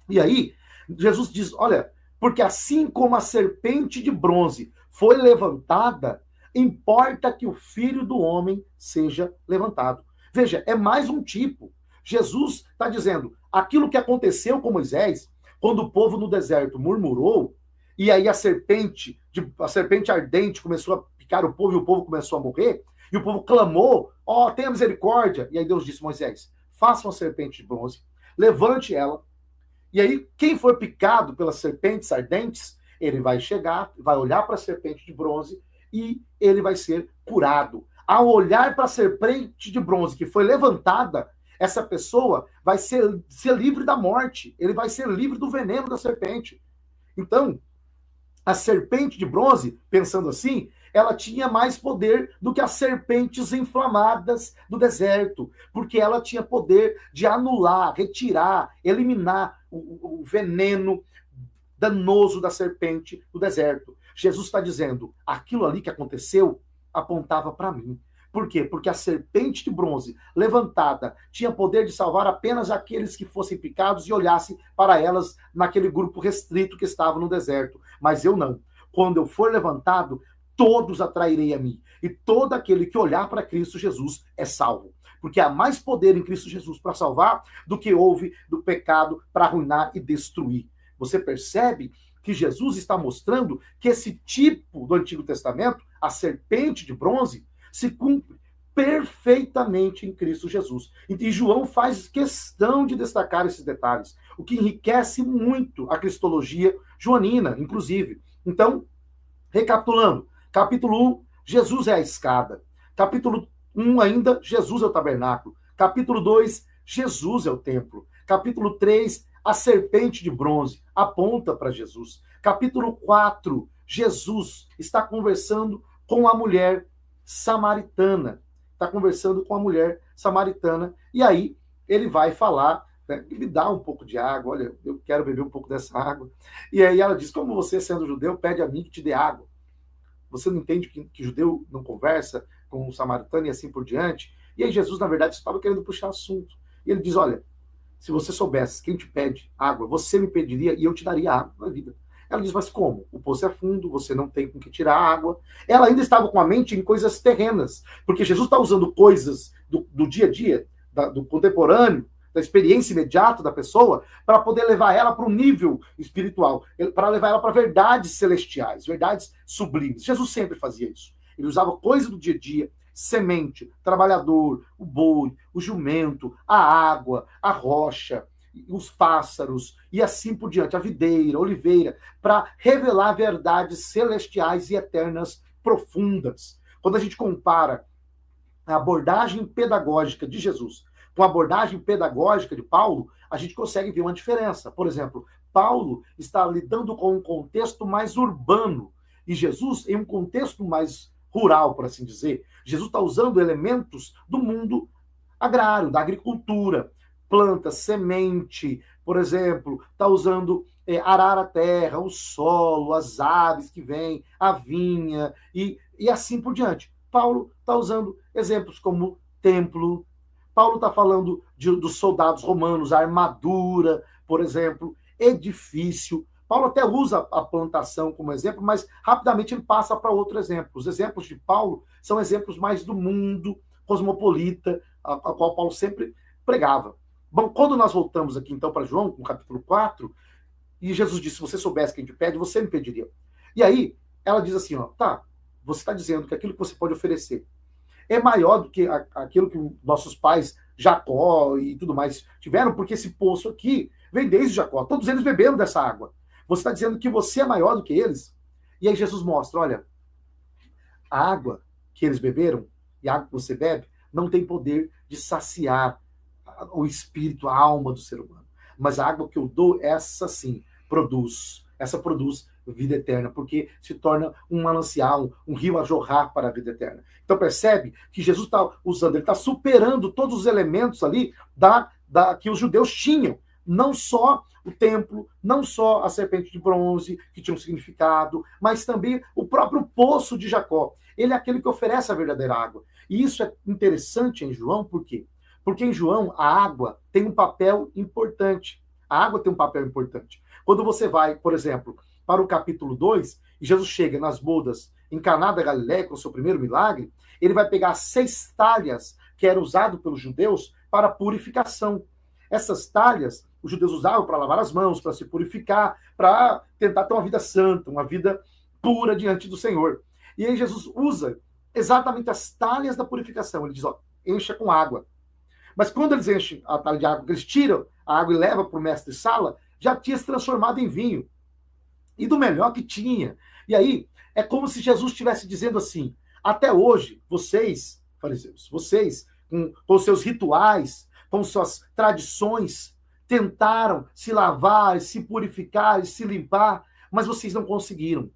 E aí, Jesus diz, olha, porque assim como a serpente de bronze foi levantada, importa que o Filho do Homem seja levantado. Veja, é mais um tipo. Jesus está dizendo, aquilo que aconteceu com Moisés, quando o povo no deserto murmurou, e aí a serpente ardente começou a picar o povo e o povo começou a morrer, e o povo clamou, ó, tenha misericórdia. E aí Deus disse, Moisés, faça uma serpente de bronze, levante ela. E aí, quem for picado pelas serpentes ardentes, ele vai chegar, vai olhar para a serpente de bronze e ele vai ser curado. Ao olhar para a serpente de bronze que foi levantada, essa pessoa vai ser livre da morte. Ele vai ser livre do veneno da serpente. Então, a serpente de bronze, pensando assim, ela tinha mais poder do que as serpentes inflamadas do deserto, porque ela tinha poder de anular, retirar, eliminar o veneno danoso da serpente do deserto. Jesus está dizendo, aquilo ali que aconteceu apontava para mim. Por quê? Porque a serpente de bronze levantada tinha poder de salvar apenas aqueles que fossem picados e olhassem para elas naquele grupo restrito que estava no deserto. Mas eu não. Quando eu for levantado, todos atrairei a mim. E todo aquele que olhar para Cristo Jesus é salvo. Porque há mais poder em Cristo Jesus para salvar do que houve do pecado para arruinar e destruir. Você percebe que Jesus está mostrando que esse tipo do Antigo Testamento, a serpente de bronze, se cumpre perfeitamente em Cristo Jesus. E João faz questão de destacar esses detalhes, o que enriquece muito a cristologia joanina, inclusive. Então, recapitulando, capítulo 1, Jesus é a escada. Capítulo 1 ainda, Jesus é o tabernáculo. Capítulo 2, Jesus é o templo. Capítulo 3, a serpente de bronze aponta para Jesus. Capítulo 4, Jesus está conversando com a mulher samaritana. Está conversando com a mulher samaritana. E aí ele vai falar, né, me dá um pouco de água, olha, eu quero beber um pouco dessa água. E aí ela diz, como você, sendo judeu, pede a mim que te dê água. Você não entende que judeu não conversa com o samaritano e assim por diante? E aí Jesus, na verdade, estava querendo puxar assunto. E ele diz, olha, se você soubesse quem te pede água, você me pediria e eu te daria água na vida. Ela diz, mas como? O poço é fundo, você não tem com que tirar água. Ela ainda estava com a mente em coisas terrenas, porque Jesus está usando coisas do dia a dia, do contemporâneo, da experiência imediata da pessoa, para poder levar ela para um nível espiritual, para levar ela para verdades celestiais, verdades sublimes. Jesus sempre fazia isso. Ele usava coisas do dia a dia, semente, trabalhador, o boi, o jumento, a água, a rocha, os pássaros e assim por diante, a videira, a oliveira, para revelar verdades celestiais e eternas profundas. Quando a gente compara a abordagem pedagógica de Jesus com a abordagem pedagógica de Paulo, a gente consegue ver uma diferença. Por exemplo, Paulo está lidando com um contexto mais urbano e Jesus em um contexto mais rural, por assim dizer. Jesus está usando elementos do mundo agrário, da agricultura, planta, semente, por exemplo, está usando arar a terra, o solo, as aves que vêm, a vinha e assim por diante. Paulo está usando exemplos como templo, Paulo está falando dos soldados romanos, a armadura, por exemplo, edifício. Paulo até usa a plantação como exemplo, mas rapidamente ele passa para outro exemplo. Os exemplos de Paulo são exemplos mais do mundo cosmopolita, a qual Paulo sempre pregava. Bom, quando nós voltamos aqui então para João, no capítulo 4, e Jesus disse, se você soubesse quem te pede, você me pediria. E aí, ela diz assim, ó, tá, você está dizendo que aquilo que você pode oferecer é maior do que aquilo que nossos pais, Jacó e tudo mais, tiveram, porque esse poço aqui vem desde Jacó. Todos eles beberam dessa água. Você está dizendo que você é maior do que eles? E aí Jesus mostra, olha, a água que eles beberam e a água que você bebe não tem poder de saciar o espírito, a alma do ser humano. Mas a água que eu dou, essa sim, produz. Essa produz vida eterna, porque se torna um manancial, um rio a jorrar para a vida eterna. Então percebe que Jesus está usando, ele está superando todos os elementos ali que os judeus tinham. Não só o templo, não só a serpente de bronze, que tinha um significado, mas também o próprio poço de Jacó. Ele é aquele que oferece a verdadeira água. E isso é interessante em João, por quê? Porque em João a água tem um papel importante. A água tem um papel importante. Quando você vai, por exemplo, para o capítulo 2, e Jesus chega nas bodas em Caná da Galileia, com o seu primeiro milagre, ele vai pegar 6 talhas que eram usadas pelos judeus para purificação. Essas talhas, os judeus usavam para lavar as mãos, para se purificar, para tentar ter uma vida santa, uma vida pura diante do Senhor. E aí Jesus usa exatamente as talhas da purificação. Ele diz, ó, encha com água. Mas quando eles enchem a talha de água, eles tiram a água e levam para o mestre-sala, já tinha se transformado em vinho. E do melhor que tinha. E aí, é como se Jesus estivesse dizendo assim, até hoje, vocês, fariseus, vocês, com seus rituais, com suas tradições, tentaram se lavar, se purificar, se limpar, mas vocês não conseguiram.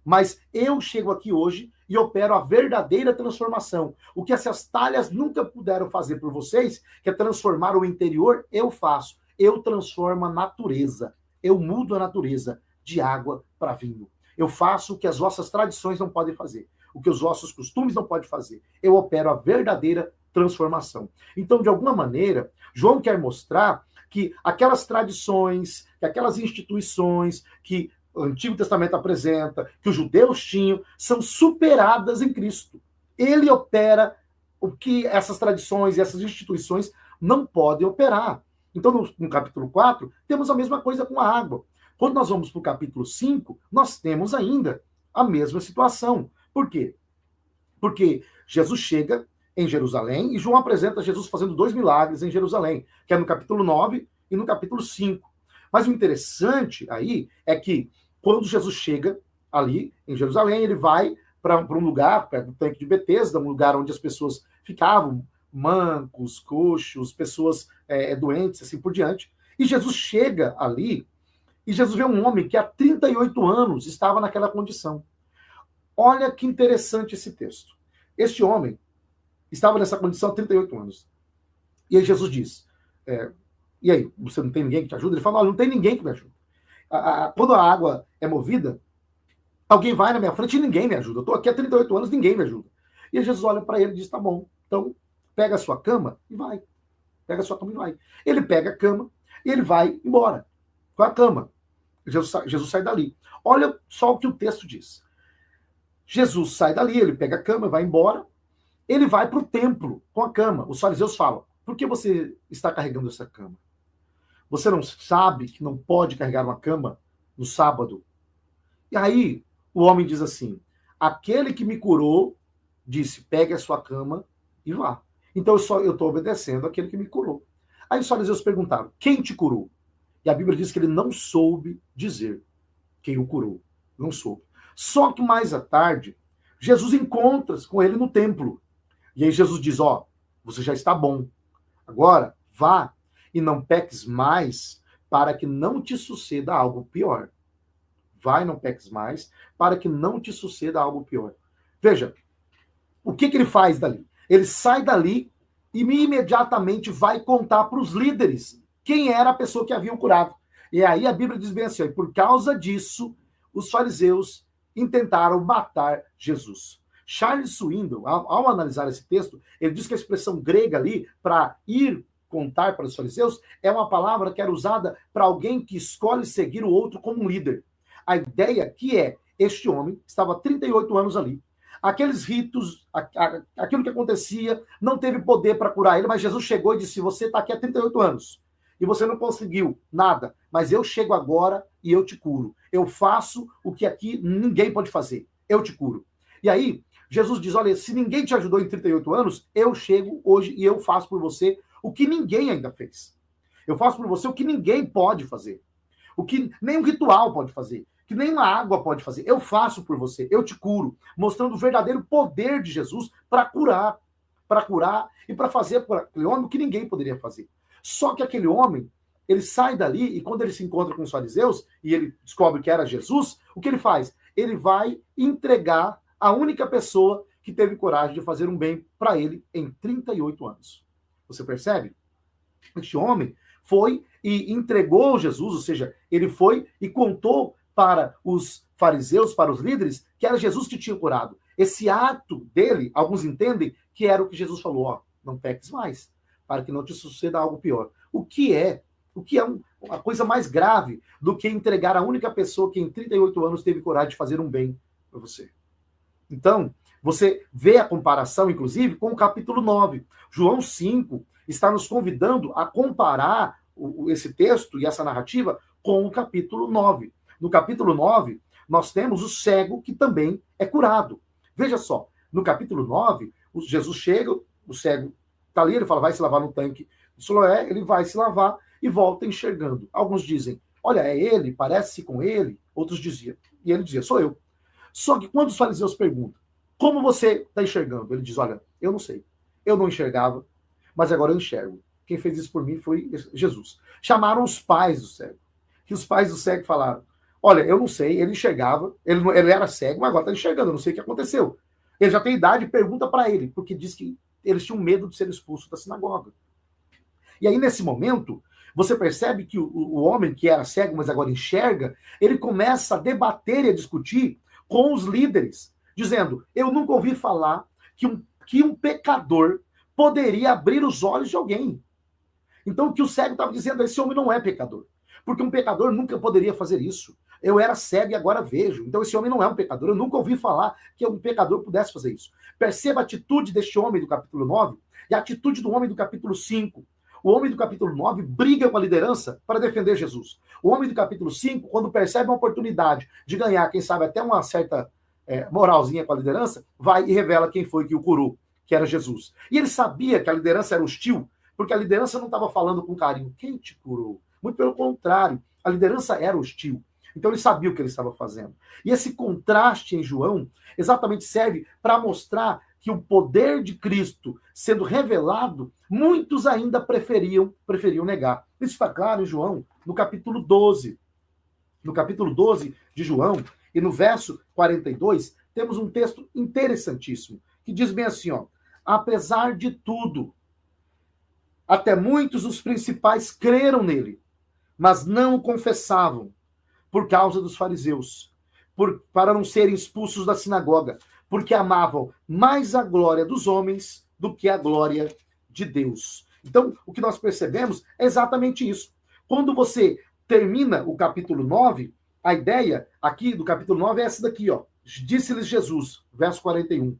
Mas eu chego aqui hoje e opero a verdadeira transformação. O que essas talhas nunca puderam fazer por vocês, que é transformar o interior, eu faço. Eu transformo a natureza. Eu mudo a natureza de água para vinho. Eu faço o que as vossas tradições não podem fazer, o que os vossos costumes não podem fazer. Eu opero a verdadeira transformação. Então, de alguma maneira, João quer mostrar que aquelas tradições, que aquelas instituições que o Antigo Testamento apresenta, que os judeus tinham, são superadas em Cristo. Ele opera o que essas tradições e essas instituições não podem operar. Então, no capítulo 4, temos a mesma coisa com a água. Quando nós vamos para o capítulo 5, nós temos ainda a mesma situação. Por quê? Porque Jesus chega em Jerusalém e João apresenta Jesus fazendo 2 milagres em Jerusalém, que é no capítulo 9 e no capítulo 5. Mas o interessante aí é que quando Jesus chega ali em Jerusalém, ele vai para um lugar, perto do tanque de Betesda, um lugar onde as pessoas ficavam, mancos, coxos, pessoas doentes, assim por diante. E Jesus chega ali e Jesus vê um homem que há 38 anos estava naquela condição. Olha que interessante esse texto. Este homem estava nessa condição há 38 anos. E aí Jesus diz, e aí, você não tem ninguém que te ajuda? Ele fala, olha, não tem ninguém que me ajude. Quando a água é movida, alguém vai na minha frente e ninguém me ajuda. Eu estou aqui há 38 anos, ninguém me ajuda. E aí Jesus olha para ele e diz, tá bom, então pega a sua cama e vai. Pega a sua cama e vai. Ele pega a cama e ele vai embora com a cama. Jesus sai dali. Olha só o que o texto diz. Jesus sai dali, ele pega a cama, vai embora. Ele vai para o templo com a cama. Os fariseus falam, por que você está carregando essa cama? Você não sabe que não pode carregar uma cama no sábado? E aí o homem diz assim, aquele que me curou disse, pegue a sua cama e vá. Então eu estou obedecendo aquele que me curou. Aí os fariseus perguntaram, quem te curou? E a Bíblia diz que ele não soube dizer quem o curou. Não soube. Só que mais à tarde, Jesus encontra-se com ele no templo. E aí Jesus diz, você já está bom. Agora, vá e não peques mais para que não te suceda algo pior. Vai, não peques mais para que não te suceda algo pior. Veja, o que ele faz dali? Ele sai dali e imediatamente vai contar para os líderes quem era a pessoa que haviam curado. E aí a Bíblia diz bem assim, por causa disso, os fariseus intentaram matar Jesus. Charles Swindoll, ao analisar esse texto, ele diz que a expressão grega ali, para ir contar para os fariseus, é uma palavra que era usada para alguém que escolhe seguir o outro como um líder. A ideia que este homem estava há 38 anos ali. Aqueles ritos, aquilo que acontecia, não teve poder para curar ele, mas Jesus chegou e disse, você está aqui há 38 anos e você não conseguiu nada, mas eu chego agora e eu te curo. Eu faço o que aqui ninguém pode fazer. Eu te curo. E aí, Jesus diz, olha, se ninguém te ajudou em 38 anos, eu chego hoje e eu faço por você o que ninguém ainda fez. Eu faço por você o que ninguém pode fazer. O que nem um ritual pode fazer. Que nem uma água pode fazer. Eu faço por você, eu te curo. Mostrando o verdadeiro poder de Jesus para curar e para fazer por aquele homem o que ninguém poderia fazer. Só que aquele homem, ele sai dali e quando ele se encontra com os fariseus e ele descobre que era Jesus, o que ele faz? Ele vai entregar a única pessoa que teve coragem de fazer um bem para ele em 38 anos. Você percebe? Este homem foi e entregou Jesus, ou seja, ele foi e contou para os fariseus, para os líderes, que era Jesus que tinha curado. Esse ato dele, alguns entendem que era o que Jesus falou, não peques mais, para que não te suceda algo pior. O que é uma coisa mais grave do que entregar a única pessoa que em 38 anos teve coragem de fazer um bem para você. Então, você vê a comparação, inclusive, com o capítulo 9. João 5 está nos convidando a comparar esse texto e essa narrativa com o capítulo 9. No capítulo 9, nós temos o cego que também é curado. Veja só, no capítulo 9, Jesus chega, o cego está ali, ele fala, vai se lavar no tanque de Siloé, ele vai se lavar e volta enxergando. Alguns dizem, olha, é ele, parece com ele. Outros diziam, e ele dizia, sou eu. Só que quando os fariseus perguntam, como você está enxergando? Ele diz, olha, eu não sei. Eu não enxergava, mas agora eu enxergo. Quem fez isso por mim foi Jesus. Chamaram os pais do cego. E os pais do cego falaram, olha, eu não sei, ele enxergava, ele era cego, mas agora está enxergando, eu não sei o que aconteceu. Ele já tem idade, pergunta para ele, porque diz que eles tinham medo de ser expulsos da sinagoga. E aí, nesse momento, você percebe que o homem que era cego, mas agora enxerga, ele começa a debater e a discutir com os líderes, dizendo, eu nunca ouvi falar que um pecador poderia abrir os olhos de alguém. Então, o que o cego estava dizendo, esse homem não é pecador. Porque um pecador nunca poderia fazer isso. Eu era cego e agora vejo. Então esse homem não é um pecador. Eu nunca ouvi falar que um pecador pudesse fazer isso. Perceba a atitude deste homem do capítulo 9 e a atitude do homem do capítulo 5. O homem do capítulo 9 briga com a liderança para defender Jesus. O homem do capítulo 5, quando percebe uma oportunidade de ganhar, quem sabe até uma certa moralzinha com a liderança, vai e revela quem foi que o curou, que era Jesus. E ele sabia que a liderança era hostil, porque a liderança não estava falando com carinho. Quem te curou? Muito pelo contrário, a liderança era hostil. Então ele sabia o que ele estava fazendo. E esse contraste em João exatamente serve para mostrar que o poder de Cristo sendo revelado, muitos ainda preferiam negar. Isso está claro em João, no capítulo 12. No capítulo 12 de João, e no verso 42, temos um texto interessantíssimo, que diz bem assim, ó: apesar de tudo, até muitos dos principais creram nele, mas não o confessavam, por causa dos fariseus, para não serem expulsos da sinagoga, porque amavam mais a glória dos homens do que a glória de Deus. Então, o que nós percebemos é exatamente isso. Quando você termina o capítulo 9, a ideia aqui do capítulo 9 é essa daqui, ó. Disse-lhes Jesus, verso 41.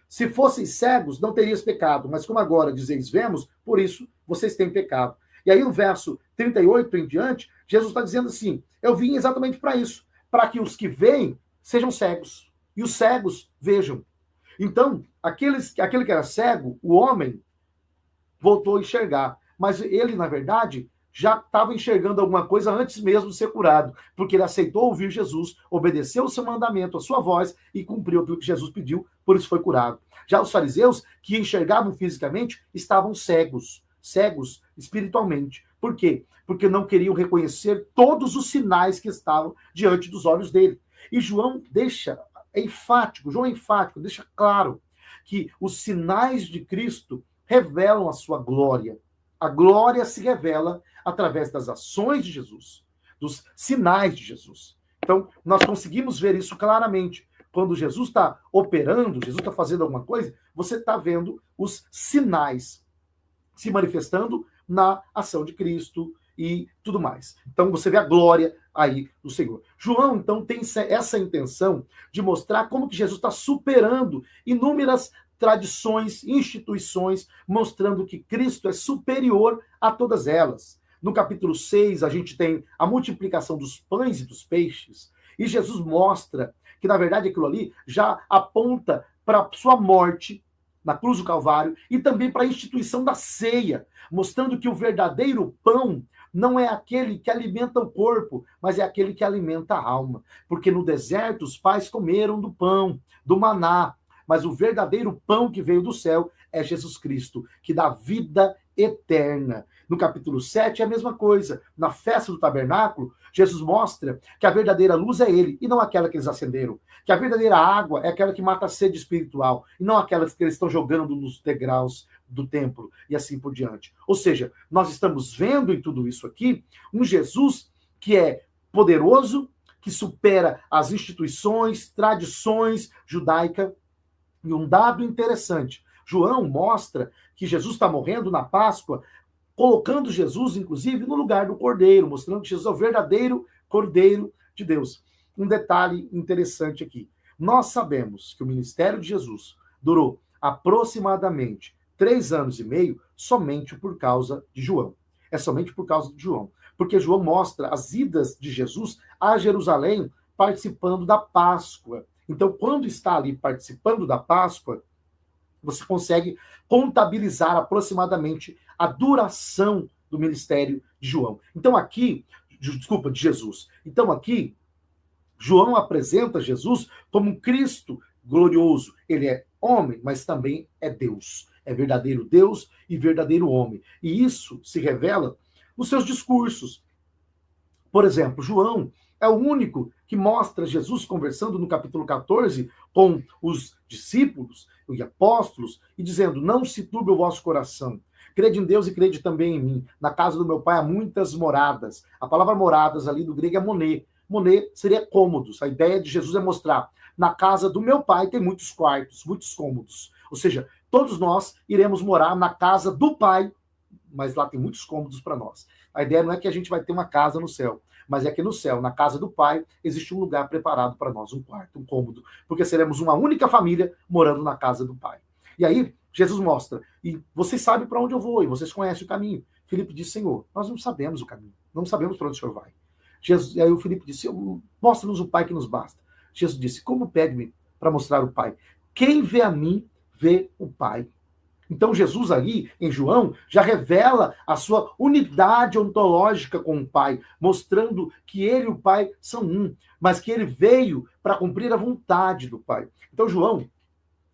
Se fosseis cegos, não terias pecado, mas como agora dizeis vemos, por isso vocês têm pecado. E aí no verso 38 em diante, Jesus está dizendo assim, eu vim exatamente para isso, para que os que veem sejam cegos, e os cegos vejam. Então, aquele que era cego, o homem, voltou a enxergar, mas ele, na verdade, já estava enxergando alguma coisa antes mesmo de ser curado, porque ele aceitou ouvir Jesus, obedeceu o seu mandamento, a sua voz, e cumpriu aquilo que Jesus pediu, por isso foi curado. Já os fariseus, que enxergavam fisicamente, estavam cegos espiritualmente. Por quê? Porque não queriam reconhecer todos os sinais que estavam diante dos olhos dele. E João é enfático, deixa claro que os sinais de Cristo revelam a sua glória. A glória se revela através das ações de Jesus, dos sinais de Jesus. Então, nós conseguimos ver isso claramente. Quando Jesus está operando, Jesus está fazendo alguma coisa, você está vendo os sinais se manifestando na ação de Cristo e tudo mais. Então, você vê a glória aí do Senhor. João, então, tem essa intenção de mostrar como que Jesus está superando inúmeras tradições, instituições, mostrando que Cristo é superior a todas elas. No capítulo 6, a gente tem a multiplicação dos pães e dos peixes, e Jesus mostra que, na verdade, aquilo ali já aponta para a sua morte na cruz do Calvário e também para a instituição da ceia, mostrando que o verdadeiro pão não é aquele que alimenta o corpo, mas é aquele que alimenta a alma. Porque no deserto os pais comeram do pão, do maná, mas o verdadeiro pão que veio do céu é Jesus Cristo, que dá vida eterna. No capítulo 7 é a mesma coisa. Na festa do tabernáculo, Jesus mostra que a verdadeira luz é ele, e não aquela que eles acenderam. Que a verdadeira água é aquela que mata a sede espiritual, e não aquela que eles estão jogando nos degraus do templo, e assim por diante. Ou seja, nós estamos vendo em tudo isso aqui um Jesus que é poderoso, que supera as instituições, tradições judaicas. E um dado interessante, João mostra que Jesus está morrendo na Páscoa, colocando Jesus, inclusive, no lugar do Cordeiro, mostrando que Jesus é o verdadeiro Cordeiro de Deus. Um detalhe interessante aqui. Nós sabemos que o ministério de Jesus durou aproximadamente 3 anos e meio somente por causa de João. É somente por causa de João. Porque João mostra as idas de Jesus a Jerusalém participando da Páscoa. Então, quando está ali participando da Páscoa, você consegue contabilizar aproximadamente a duração do ministério de João. Então aqui, de Jesus. Então aqui, João apresenta Jesus como um Cristo glorioso. Ele é homem, mas também é Deus. É verdadeiro Deus e verdadeiro homem. E isso se revela nos seus discursos. Por exemplo, João é o único que mostra Jesus conversando no capítulo 14 com os discípulos e apóstolos e dizendo, não se turbe o vosso coração. Crede em Deus e crede também em mim. Na casa do meu pai há muitas moradas. A palavra moradas ali do grego é monê. Monê seria cômodos. A ideia de Jesus é mostrar, na casa do meu pai tem muitos quartos, muitos cômodos. Ou seja, todos nós iremos morar na casa do pai, mas lá tem muitos cômodos para nós. A ideia não é que a gente vai ter uma casa no céu, mas é que no céu, na casa do Pai, existe um lugar preparado para nós, um quarto, um cômodo, porque seremos uma única família morando na casa do Pai. E aí, Jesus mostra, e vocês sabem para onde eu vou, e vocês conhecem o caminho. Filipe disse, Senhor, nós não sabemos o caminho, não sabemos para onde o Senhor vai. Jesus, e aí o Filipe disse, mostra-nos o Pai que nos basta. Jesus disse, como pede-me para mostrar o Pai? Quem vê a mim, vê o Pai. Então Jesus ali, em João, já revela a sua unidade ontológica com o Pai, mostrando que ele e o Pai são um, mas que ele veio para cumprir a vontade do Pai. Então João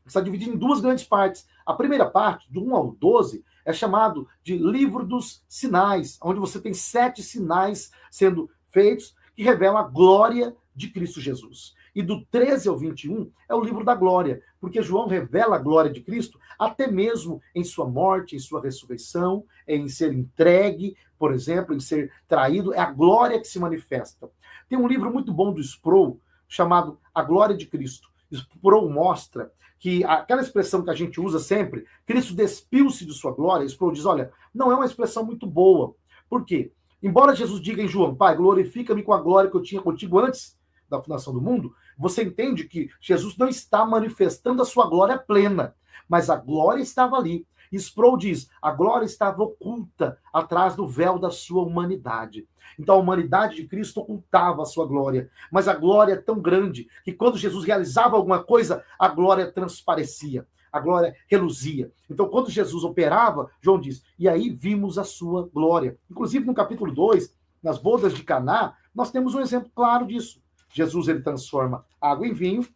está dividido em duas grandes partes. A primeira parte, do 1 ao 12, é chamado de livro dos sinais, onde você tem 7 sinais sendo feitos que revelam a glória de Cristo Jesus. E do 13 ao 21 é o livro da glória, porque João revela a glória de Cristo até mesmo em sua morte, em sua ressurreição, em ser entregue, por exemplo, em ser traído. É a glória que se manifesta. Tem um livro muito bom do Sproul, chamado A Glória de Cristo. Sproul mostra que aquela expressão que a gente usa sempre, Cristo despiu-se de sua glória, Sproul diz, olha, não é uma expressão muito boa. Por quê? Embora Jesus diga em João, Pai, glorifica-me com a glória que eu tinha contigo antes da fundação do mundo, você entende que Jesus não está manifestando a sua glória plena, mas a glória estava ali. Sproul diz, a glória estava oculta atrás do véu da sua humanidade. Então a humanidade de Cristo ocultava a sua glória, mas a glória é tão grande que quando Jesus realizava alguma coisa, a glória transparecia, a glória reluzia. Então quando Jesus operava, João diz, e aí vimos a sua glória. Inclusive no capítulo 2, nas bodas de Caná, nós temos um exemplo claro disso. Jesus ele transforma água em vinho,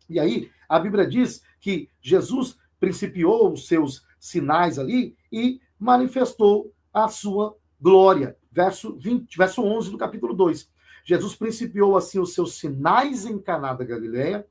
e aí a Bíblia diz que Jesus principiou os seus sinais ali e manifestou a sua glória. Verso 11 do capítulo 2. Jesus principiou assim os seus sinais em Caná da Galileia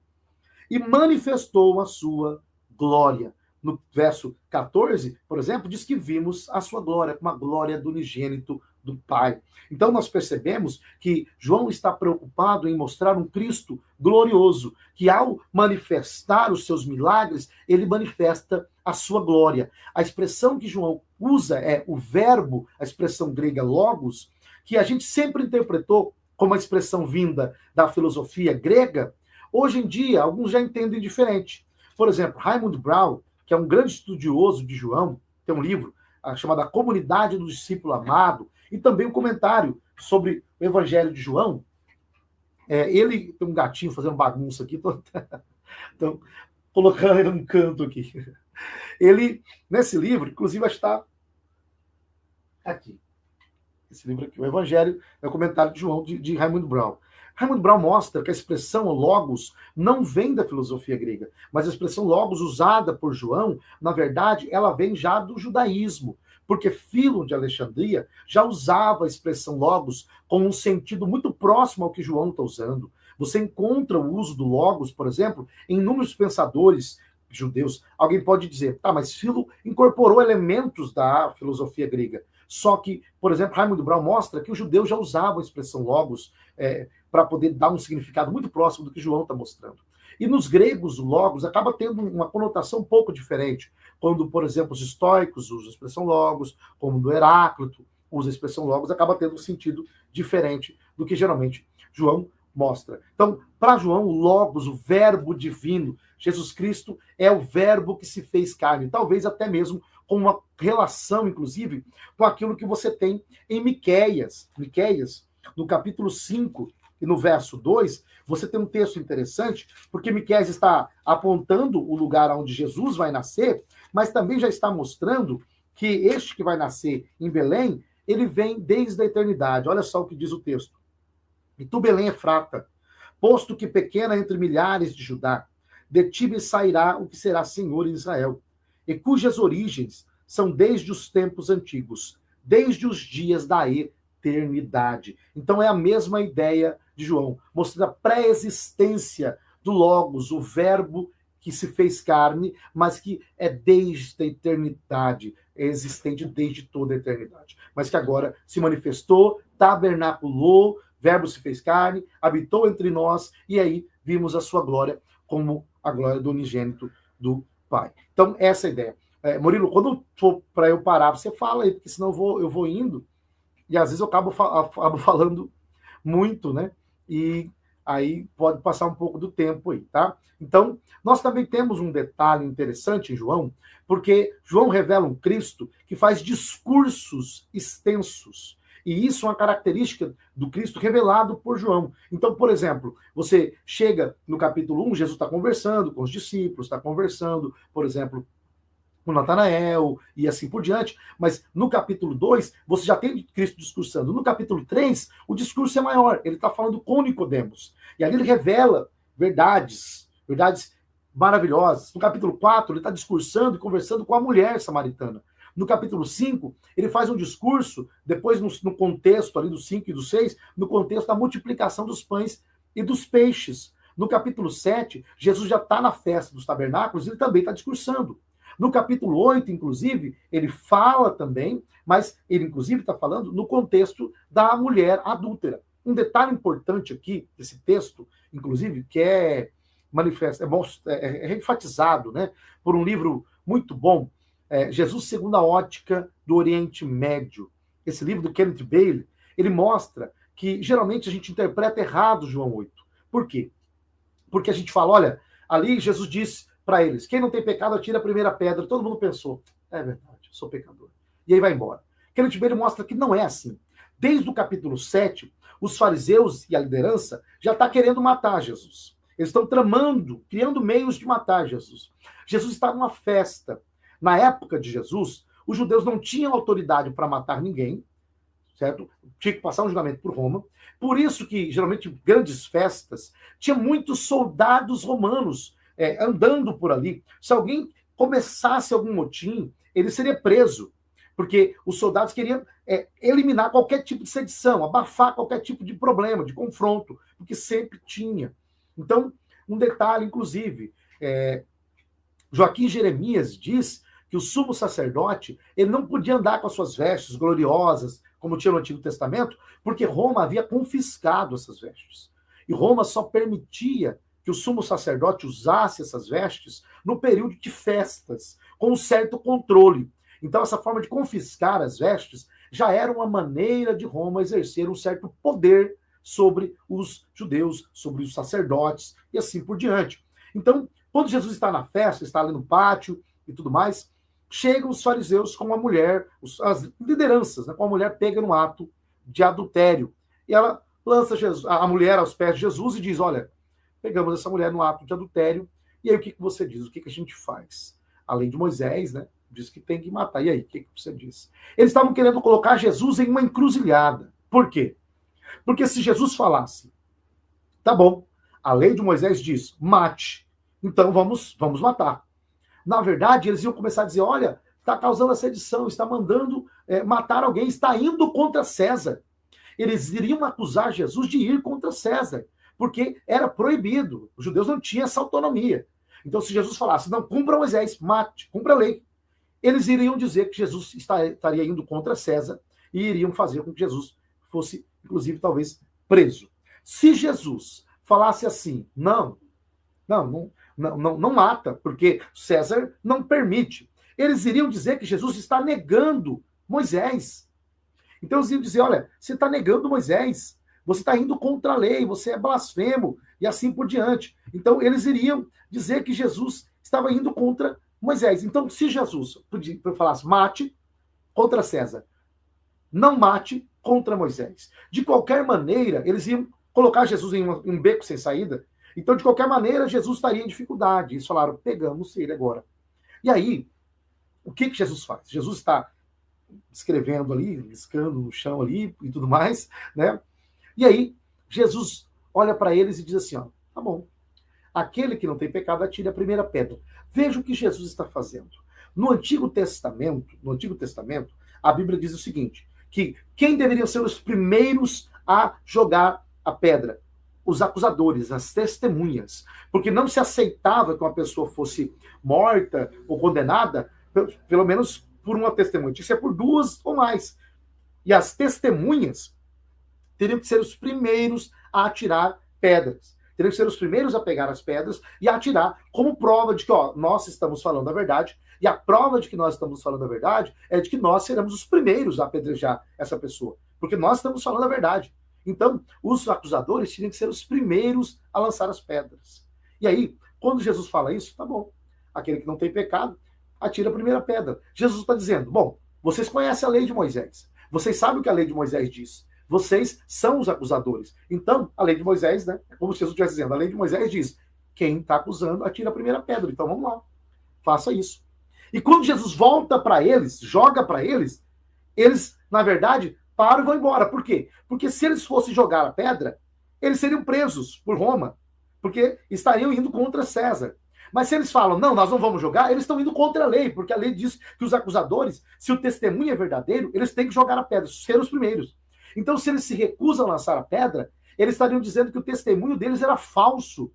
e manifestou a sua glória. No verso 14, por exemplo, diz que vimos a sua glória, uma glória do unigênito do Pai. Então nós percebemos que João está preocupado em mostrar um Cristo glorioso, que ao manifestar os seus milagres, ele manifesta a sua glória. A expressão que João usa é o verbo, a expressão grega logos, que a gente sempre interpretou como a expressão vinda da filosofia grega. Hoje em dia, alguns já entendem diferente. Por exemplo, Raymond Brown, que é um grande estudioso de João, tem um livro chamado A Comunidade do Discípulo Amado, e também um comentário sobre o Evangelho de João. Ele tem um gatinho fazendo bagunça aqui, então colocando ele num canto aqui. Ele, nesse livro, inclusive, está aqui. Esse livro aqui, o Evangelho, é o comentário de João, de Raymond Brown. Raymond Brown mostra que a expressão logos não vem da filosofia grega, mas a expressão logos usada por João, na verdade, ela vem já do judaísmo, porque Filo de Alexandria já usava a expressão logos com um sentido muito próximo ao que João está usando. Você encontra o uso do logos, por exemplo, em inúmeros pensadores judeus. Alguém pode dizer, mas Filo incorporou elementos da filosofia grega. Só que, por exemplo, Raymond Brown mostra que os judeus já usavam a expressão logos para poder dar um significado muito próximo do que João está mostrando. E nos gregos, o logos acaba tendo uma conotação um pouco diferente. Quando, por exemplo, os estoicos usam a expressão logos, como do Heráclito usa a expressão logos, acaba tendo um sentido diferente do que geralmente João mostra. Então, para João, o logos, o verbo divino, Jesus Cristo é o verbo que se fez carne, talvez até mesmo com uma relação, inclusive, com aquilo que você tem em Miqueias. Miqueias, no capítulo 5 e no verso 2, você tem um texto interessante, porque Miqueias está apontando o lugar onde Jesus vai nascer, mas também já está mostrando que este que vai nascer em Belém, ele vem desde a eternidade. Olha só o que diz o texto. E tu, Belém Efrata, posto que pequena entre milhares de Judá, de ti me sairá o que será Senhor em Israel, e cujas origens são desde os tempos antigos, desde os dias da eternidade. Então é a mesma ideia de João, mostrando a pré-existência do Logos, o verbo que se fez carne, mas que é desde a eternidade, é existente desde toda a eternidade, mas que agora se manifestou, tabernaculou, verbo se fez carne, habitou entre nós, e aí vimos a sua glória como a glória do unigênito do Pai. Então, essa é a ideia. Murilo, quando for para eu parar, você fala aí, porque senão eu vou indo, e às vezes eu acabo falando muito, né? E aí pode passar um pouco do tempo aí, tá? Então, nós também temos um detalhe interessante em João, porque João revela um Cristo que faz discursos extensos. E isso é uma característica do Cristo revelado por João. Então, por exemplo, você chega no capítulo 1, Jesus está conversando com os discípulos, está conversando, por exemplo, com Natanael e assim por diante, mas no capítulo 2, você já tem Cristo discursando. No capítulo 3, o discurso é maior, ele está falando com Nicodemos. E ali ele revela verdades maravilhosas. No capítulo 4, ele está discursando e conversando com a mulher samaritana. No capítulo 5, ele faz um discurso, depois no contexto ali do 5 e do 6, no contexto da multiplicação dos pães e dos peixes. No capítulo 7, Jesus já está na festa dos tabernáculos e ele também está discursando. No capítulo 8, inclusive, ele fala também, mas ele, inclusive, está falando no contexto da mulher adúltera. Um detalhe importante aqui, desse texto, inclusive, que é manifesto, é enfatizado, né, por um livro muito bom, Jesus segundo a ótica do Oriente Médio. Esse livro do Kenneth Bailey, ele mostra que geralmente a gente interpreta errado João 8. Por quê? Porque a gente fala, olha, ali Jesus disse para eles, quem não tem pecado atira a primeira pedra. Todo mundo pensou, é verdade, eu sou pecador. E aí vai embora. Kenneth Bailey mostra que não é assim. Desde o capítulo 7, os fariseus e a liderança já estão querendo matar Jesus. Eles estão tramando, criando meios de matar Jesus. Jesus está numa festa. Na época de Jesus, os judeus não tinham autoridade para matar ninguém, certo? Tinha que passar um julgamento por Roma. Por isso que, geralmente, grandes festas, tinha muitos soldados romanos andando por ali. Se alguém começasse algum motim, ele seria preso, porque os soldados queriam eliminar qualquer tipo de sedição, abafar qualquer tipo de problema, de confronto, porque sempre tinha. Então, um detalhe, inclusive, Joaquim Jeremias diz que o sumo sacerdote ele não podia andar com as suas vestes gloriosas, como tinha no Antigo Testamento, porque Roma havia confiscado essas vestes. E Roma só permitia que o sumo sacerdote usasse essas vestes no período de festas, com um certo controle. Então, essa forma de confiscar as vestes já era uma maneira de Roma exercer um certo poder sobre os judeus, sobre os sacerdotes e assim por diante. Então, quando Jesus está na festa, está ali no pátio e tudo mais, chegam os fariseus com uma mulher, as lideranças, né, com uma mulher pega no ato de adultério. E ela lança a mulher aos pés de Jesus e diz, olha, pegamos essa mulher no ato de adultério, e aí o que você diz? O que a gente faz? Além de Moisés, né, diz que tem que matar. E aí, o que você diz? Eles estavam querendo colocar Jesus em uma encruzilhada. Por quê? Porque se Jesus falasse, tá bom, a lei de Moisés diz, mate, então vamos matar. Na verdade, eles iam começar a dizer, olha, está causando a sedição, está mandando matar alguém, está indo contra César. Eles iriam acusar Jesus de ir contra César, porque era proibido. Os judeus não tinham essa autonomia. Então, se Jesus falasse, não, cumpra Moisés, mate, cumpra a lei, eles iriam dizer que Jesus estaria indo contra César e iriam fazer com que Jesus fosse, inclusive, talvez preso. Se Jesus falasse assim, não mata, porque César não permite, eles iriam dizer que Jesus está negando Moisés. Então eles iriam dizer, olha, você está negando Moisés, você está indo contra a lei, você é blasfemo, e assim por diante. Então eles iriam dizer que Jesus estava indo contra Moisés. Então, se Jesus falasse, mate contra César, não mate contra Moisés. De qualquer maneira, eles iam colocar Jesus em um beco sem saída. Então, de qualquer maneira, Jesus estaria em dificuldade. Eles falaram, pegamos ele agora. E aí, o que Jesus faz? Jesus está escrevendo ali, riscando no chão ali e tudo mais, né? E aí, Jesus olha para eles e diz assim, ó, tá bom, aquele que não tem pecado atire a primeira pedra. Veja o que Jesus está fazendo. No Antigo Testamento, a Bíblia diz o seguinte, que quem deveriam ser os primeiros a jogar a pedra? Os acusadores, as testemunhas. Porque não se aceitava que uma pessoa fosse morta ou condenada, pelo menos por uma testemunha. Tinha que ser por duas ou mais. E as testemunhas teriam que ser os primeiros a atirar pedras. Teriam que ser os primeiros a pegar as pedras e a atirar como prova de que nós estamos falando a verdade. E a prova de que nós estamos falando a verdade é de que nós seremos os primeiros a apedrejar essa pessoa. Porque nós estamos falando a verdade. Então, os acusadores tinham que ser os primeiros a lançar as pedras. E aí, quando Jesus fala isso, tá bom. Aquele que não tem pecado, atira a primeira pedra. Jesus está dizendo, bom, vocês conhecem a lei de Moisés. Vocês sabem o que a lei de Moisés diz. Vocês são os acusadores. Então, a lei de Moisés, né? É como se Jesus estivesse dizendo, a lei de Moisés diz, quem está acusando, atira a primeira pedra. Então, vamos lá. Faça isso. E quando Jesus volta para eles, joga para eles, na verdade, param e vão embora. Por quê? Porque se eles fossem jogar a pedra, eles seriam presos por Roma, porque estariam indo contra César. Mas se eles falam, não, nós não vamos jogar, eles estão indo contra a lei, porque a lei diz que os acusadores, se o testemunho é verdadeiro, eles têm que jogar a pedra, ser os primeiros. Então, se eles se recusam a lançar a pedra, eles estariam dizendo que o testemunho deles era falso.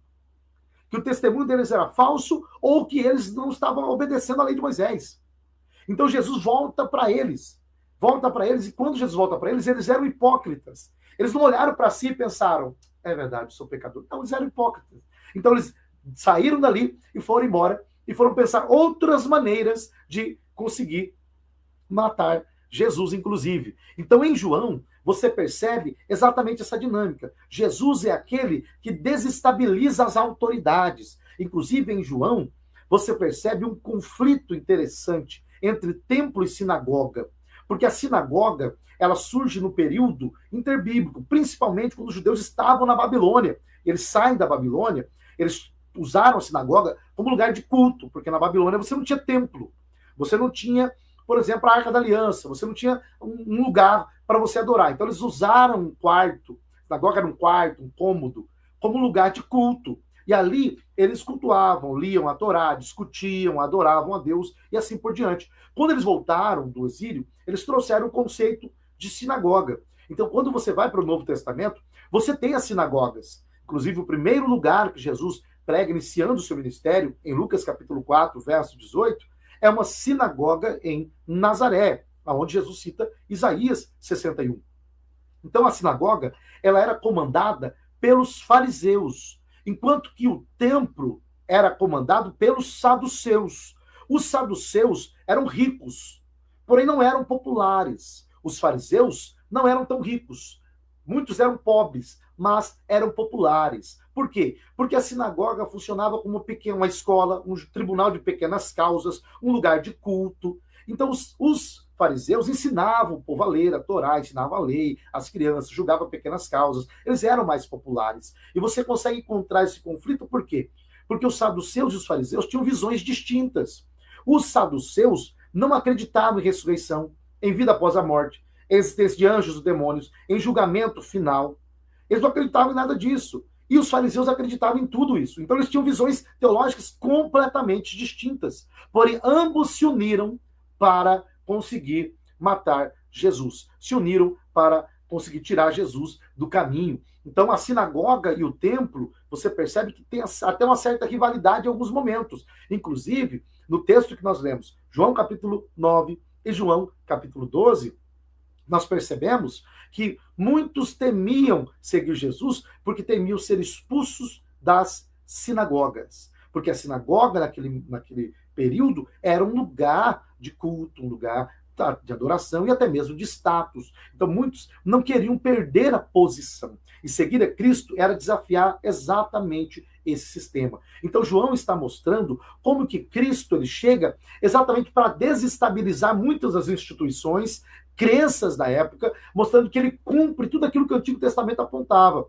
Que o testemunho deles era falso ou que eles não estavam obedecendo à lei de Moisés. Então, Jesus volta para eles. E quando Jesus volta para eles, eles eram hipócritas. Eles não olharam para si e pensaram, é verdade, sou pecador. Não, eles eram hipócritas. Então, eles saíram dali e foram embora e foram pensar outras maneiras de conseguir matar Jesus, inclusive. Então, em João, você percebe exatamente essa dinâmica. Jesus é aquele que desestabiliza as autoridades. Inclusive, em João, você percebe um conflito interessante entre templo e sinagoga. Porque a sinagoga, ela surge no período interbíblico, principalmente quando os judeus estavam na Babilônia. Eles saem da Babilônia, eles usaram a sinagoga como lugar de culto, porque na Babilônia você não tinha templo, você não tinha, por exemplo, a Arca da Aliança, você não tinha um lugar para você adorar. Então eles usaram um quarto, a sinagoga era um quarto, um cômodo, como lugar de culto. E ali eles cultuavam, liam a Torá, discutiam, adoravam a Deus e assim por diante. Quando eles voltaram do exílio, eles trouxeram o conceito de sinagoga. Então, quando você vai para o Novo Testamento, você tem as sinagogas. Inclusive, o primeiro lugar que Jesus prega iniciando o seu ministério, em Lucas capítulo 4, verso 18, é uma sinagoga em Nazaré, onde Jesus cita Isaías 61. Então, a sinagoga, ela era comandada pelos fariseus, enquanto que o templo era comandado pelos saduceus. Os saduceus eram ricos, porém não eram populares. Os fariseus não eram tão ricos. Muitos eram pobres, mas eram populares. Por quê? Porque a sinagoga funcionava como uma escola, um tribunal de pequenas causas, um lugar de culto. Então, os fariseus ensinavam o povo a ler a Torá, ensinavam a lei, as crianças, julgavam pequenas causas. Eles eram mais populares. E você consegue encontrar esse conflito por quê? Porque os saduceus e os fariseus tinham visões distintas. Os saduceus não acreditavam em ressurreição, em vida após a morte, em existência de anjos e demônios, em julgamento final. Eles não acreditavam em nada disso. E os fariseus acreditavam em tudo isso. Então eles tinham visões teológicas completamente distintas. Porém, ambos se uniram para conseguir matar Jesus. Se uniram para conseguir tirar Jesus do caminho. Então, a sinagoga e o templo, você percebe que tem até uma certa rivalidade em alguns momentos. Inclusive, no texto que nós lemos, João capítulo 9 e João capítulo 12, nós percebemos que muitos temiam seguir Jesus porque temiam ser expulsos das sinagogas. Porque a sinagoga, naquele período, era um lugar de culto, um lugar de adoração e até mesmo de status. Então, muitos não queriam perder a posição. E seguir a Cristo era desafiar exatamente esse sistema. Então, João está mostrando como que Cristo ele chega exatamente para desestabilizar muitas das instituições, crenças da época, mostrando que ele cumpre tudo aquilo que o Antigo Testamento apontava.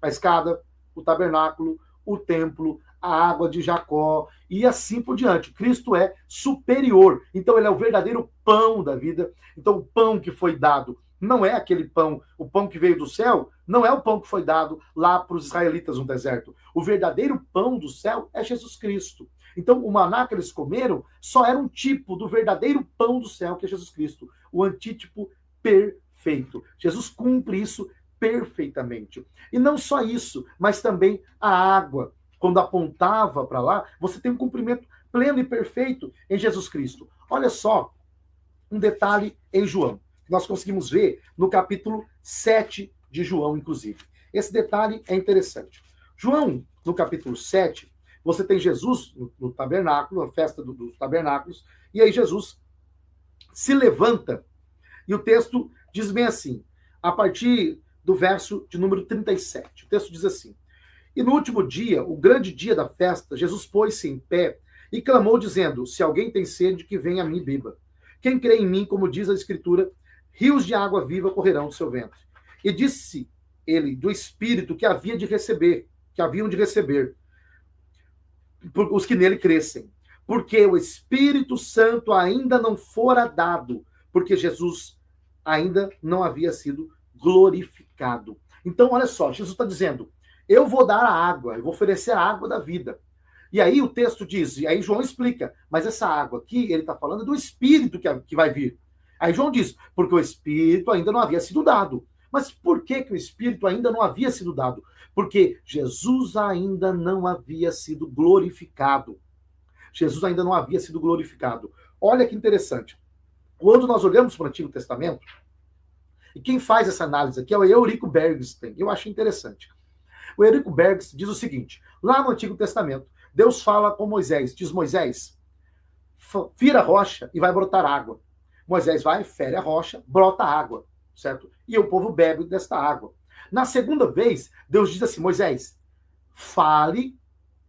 A escada, o tabernáculo, o templo, a água de Jacó e assim por diante. Cristo é superior. Então ele é o verdadeiro pão da vida. Então o pão que foi dado não é aquele pão, o pão que veio do céu, não é o pão que foi dado lá para os israelitas no deserto. O verdadeiro pão do céu é Jesus Cristo. Então o maná que eles comeram só era um tipo do verdadeiro pão do céu, que é Jesus Cristo. O antítipo perfeito. Jesus cumpre isso perfeitamente. E não só isso, mas também a água. Quando apontava para lá, você tem um cumprimento pleno e perfeito em Jesus Cristo. Olha só um detalhe em João. Nós conseguimos ver no capítulo 7 de João, inclusive. Esse detalhe é interessante. João, no capítulo 7, você tem Jesus no tabernáculo, a festa dos tabernáculos, e aí Jesus se levanta, e o texto diz bem assim, a partir do verso de número 37. O texto diz assim: E no último dia, o grande dia da festa, Jesus pôs-se em pé e clamou, dizendo: Se alguém tem sede, que venha a mim e beba. Quem crê em mim, como diz a Escritura, rios de água viva correrão do seu ventre. E disse ele do Espírito que haviam de receber, os que nele crescem. Porque o Espírito Santo ainda não fora dado, porque Jesus ainda não havia sido glorificado. Então, olha só, Jesus está dizendo: eu vou dar a água, eu vou oferecer a água da vida. E aí o texto diz, e aí João explica, mas essa água aqui, ele está falando do Espírito que vai vir. Aí João diz, porque o Espírito ainda não havia sido dado. Mas por que o Espírito ainda não havia sido dado? Porque Jesus ainda não havia sido glorificado. Jesus ainda não havia sido glorificado. Olha que interessante. Quando nós olhamos para o Antigo Testamento, e quem faz essa análise aqui é o Eurico Bergsten. Eu acho interessante. O Eurico Bergsten diz o seguinte: lá no Antigo Testamento, Deus fala com Moisés, diz: Moisés, fira a rocha e vai brotar água. Moisés vai, fere a rocha, brota água, certo? E o povo bebe desta água. Na segunda vez, Deus diz assim: Moisés, fale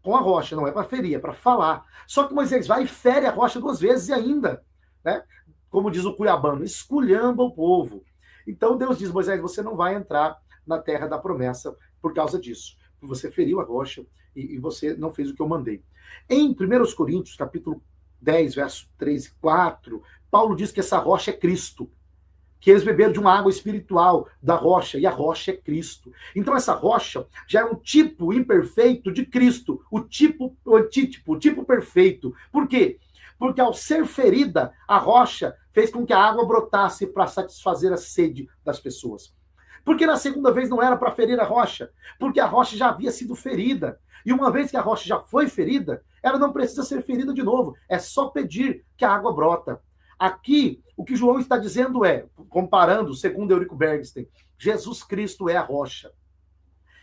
com a rocha, não é para ferir, é para falar. Só que Moisés vai e fere a rocha 2 vezes e ainda, né? Como diz o cuiabano, esculhamba o povo. Então Deus diz: Moisés, você não vai entrar na terra da promessa por causa disso. Você feriu a rocha e você não fez o que eu mandei. Em 1 Coríntios, capítulo 10, verso 3 e 4, Paulo diz que essa rocha é Cristo. Que eles beberam de uma água espiritual da rocha, e a rocha é Cristo. Então essa rocha já é um tipo imperfeito de Cristo, o antítipo, o tipo perfeito. Por quê? Porque ao ser ferida, a rocha fez com que a água brotasse para satisfazer a sede das pessoas. Porque na segunda vez não era para ferir a rocha, porque a rocha já havia sido ferida. E uma vez que a rocha já foi ferida, ela não precisa ser ferida de novo. É só pedir que a água brota. Aqui, o que João está dizendo é, comparando, segundo Eurico Bergsten, Jesus Cristo é a rocha.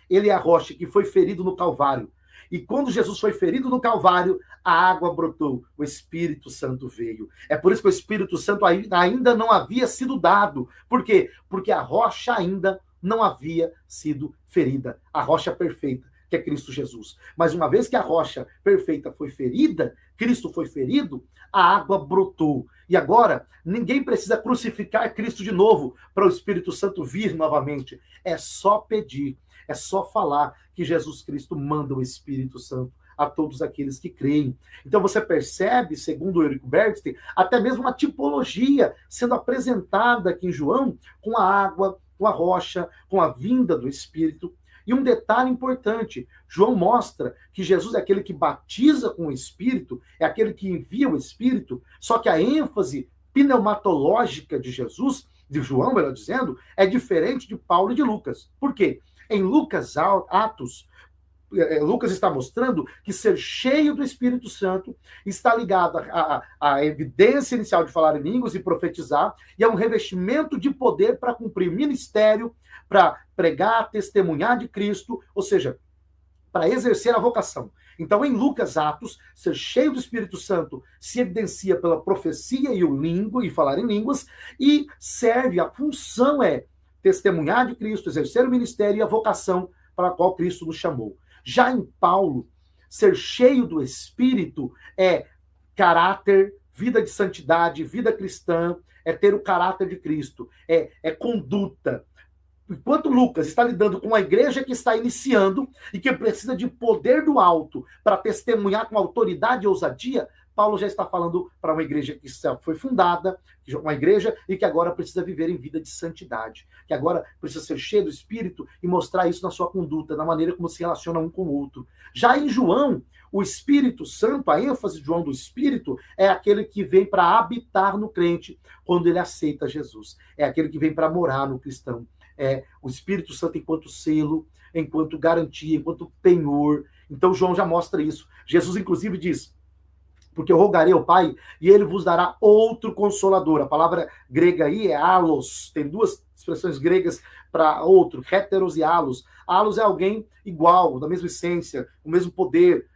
Ele é a rocha que foi ferido no Calvário. E quando Jesus foi ferido no Calvário, a água brotou, o Espírito Santo veio. É por isso que o Espírito Santo ainda não havia sido dado. Por quê? Porque a rocha ainda não havia sido ferida. A rocha perfeita, que é Cristo Jesus. Mas uma vez que a rocha perfeita foi ferida, Cristo foi ferido, a água brotou. E agora, ninguém precisa crucificar Cristo de novo para o Espírito Santo vir novamente. É só pedir, é só falar que Jesus Cristo manda o Espírito Santo a todos aqueles que creem. Então você percebe, segundo o Eurico Bergsten, até mesmo uma tipologia sendo apresentada aqui em João, com a água, com a rocha, com a vinda do Espírito. E um detalhe importante, João mostra que Jesus é aquele que batiza com o Espírito, é aquele que envia o Espírito, só que a ênfase pneumatológica de Jesus, de João, melhor dizendo, é diferente de Paulo e de Lucas. Por quê? Em Lucas Atos, Lucas está mostrando que ser cheio do Espírito Santo está ligado à evidência inicial de falar em línguas e profetizar, e a um revestimento de poder para cumprir ministério, para pregar, testemunhar de Cristo, ou seja, para exercer a vocação. Então, em Lucas Atos, ser cheio do Espírito Santo se evidencia pela profecia e falar em línguas, e serve, a função é testemunhar de Cristo, exercer o ministério e a vocação para a qual Cristo nos chamou. Já em Paulo, ser cheio do Espírito é caráter, vida de santidade, vida cristã, é ter o caráter de Cristo, é conduta. Enquanto Lucas está lidando com uma igreja que está iniciando e que precisa de poder do alto para testemunhar com autoridade e ousadia, Paulo já está falando para uma igreja que foi fundada, uma igreja e que agora precisa viver em vida de santidade, que agora precisa ser cheio do Espírito e mostrar isso na sua conduta, na maneira como se relaciona um com o outro. Já em João, o Espírito Santo, a ênfase de João do Espírito, é aquele que vem para habitar no crente quando ele aceita Jesus. É aquele que vem para morar no cristão. É o Espírito Santo enquanto selo, enquanto garantia, enquanto penhor. Então João já mostra isso. Jesus, inclusive, diz: porque eu rogarei ao Pai, e ele vos dará outro consolador. A palavra grega aí é alos. Tem 2 expressões gregas para outro, heteros e alos. Alos é alguém igual, da mesma essência, o mesmo poder.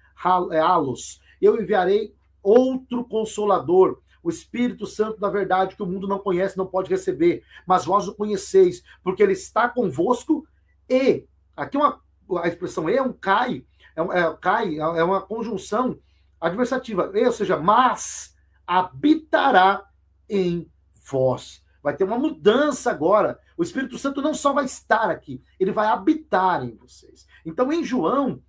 É alos. Eu enviarei outro consolador, o Espírito Santo da verdade, que o mundo não conhece, não pode receber, mas vós o conheceis, porque ele está convosco e, aqui a expressão e é um cai, é uma conjunção adversativa, ou seja, mas habitará em vós. Vai ter uma mudança agora. O Espírito Santo não só vai estar aqui, ele vai habitar em vocês. Então, em João,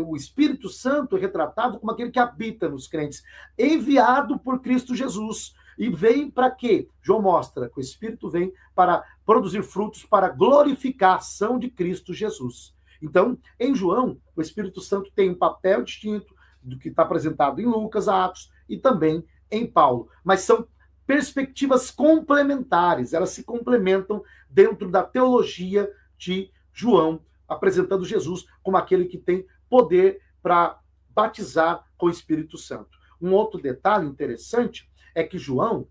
o Espírito Santo é retratado como aquele que habita nos crentes, enviado por Cristo Jesus. E vem para quê? João mostra que o Espírito vem para produzir frutos para glorificar a ação de Cristo Jesus. Então, em João, o Espírito Santo tem um papel distinto do que está apresentado em Lucas, Atos e também em Paulo. Mas são perspectivas complementares, elas se complementam dentro da teologia de João, apresentando Jesus como aquele que tem poder para batizar com o Espírito Santo. Um outro detalhe interessante é que João,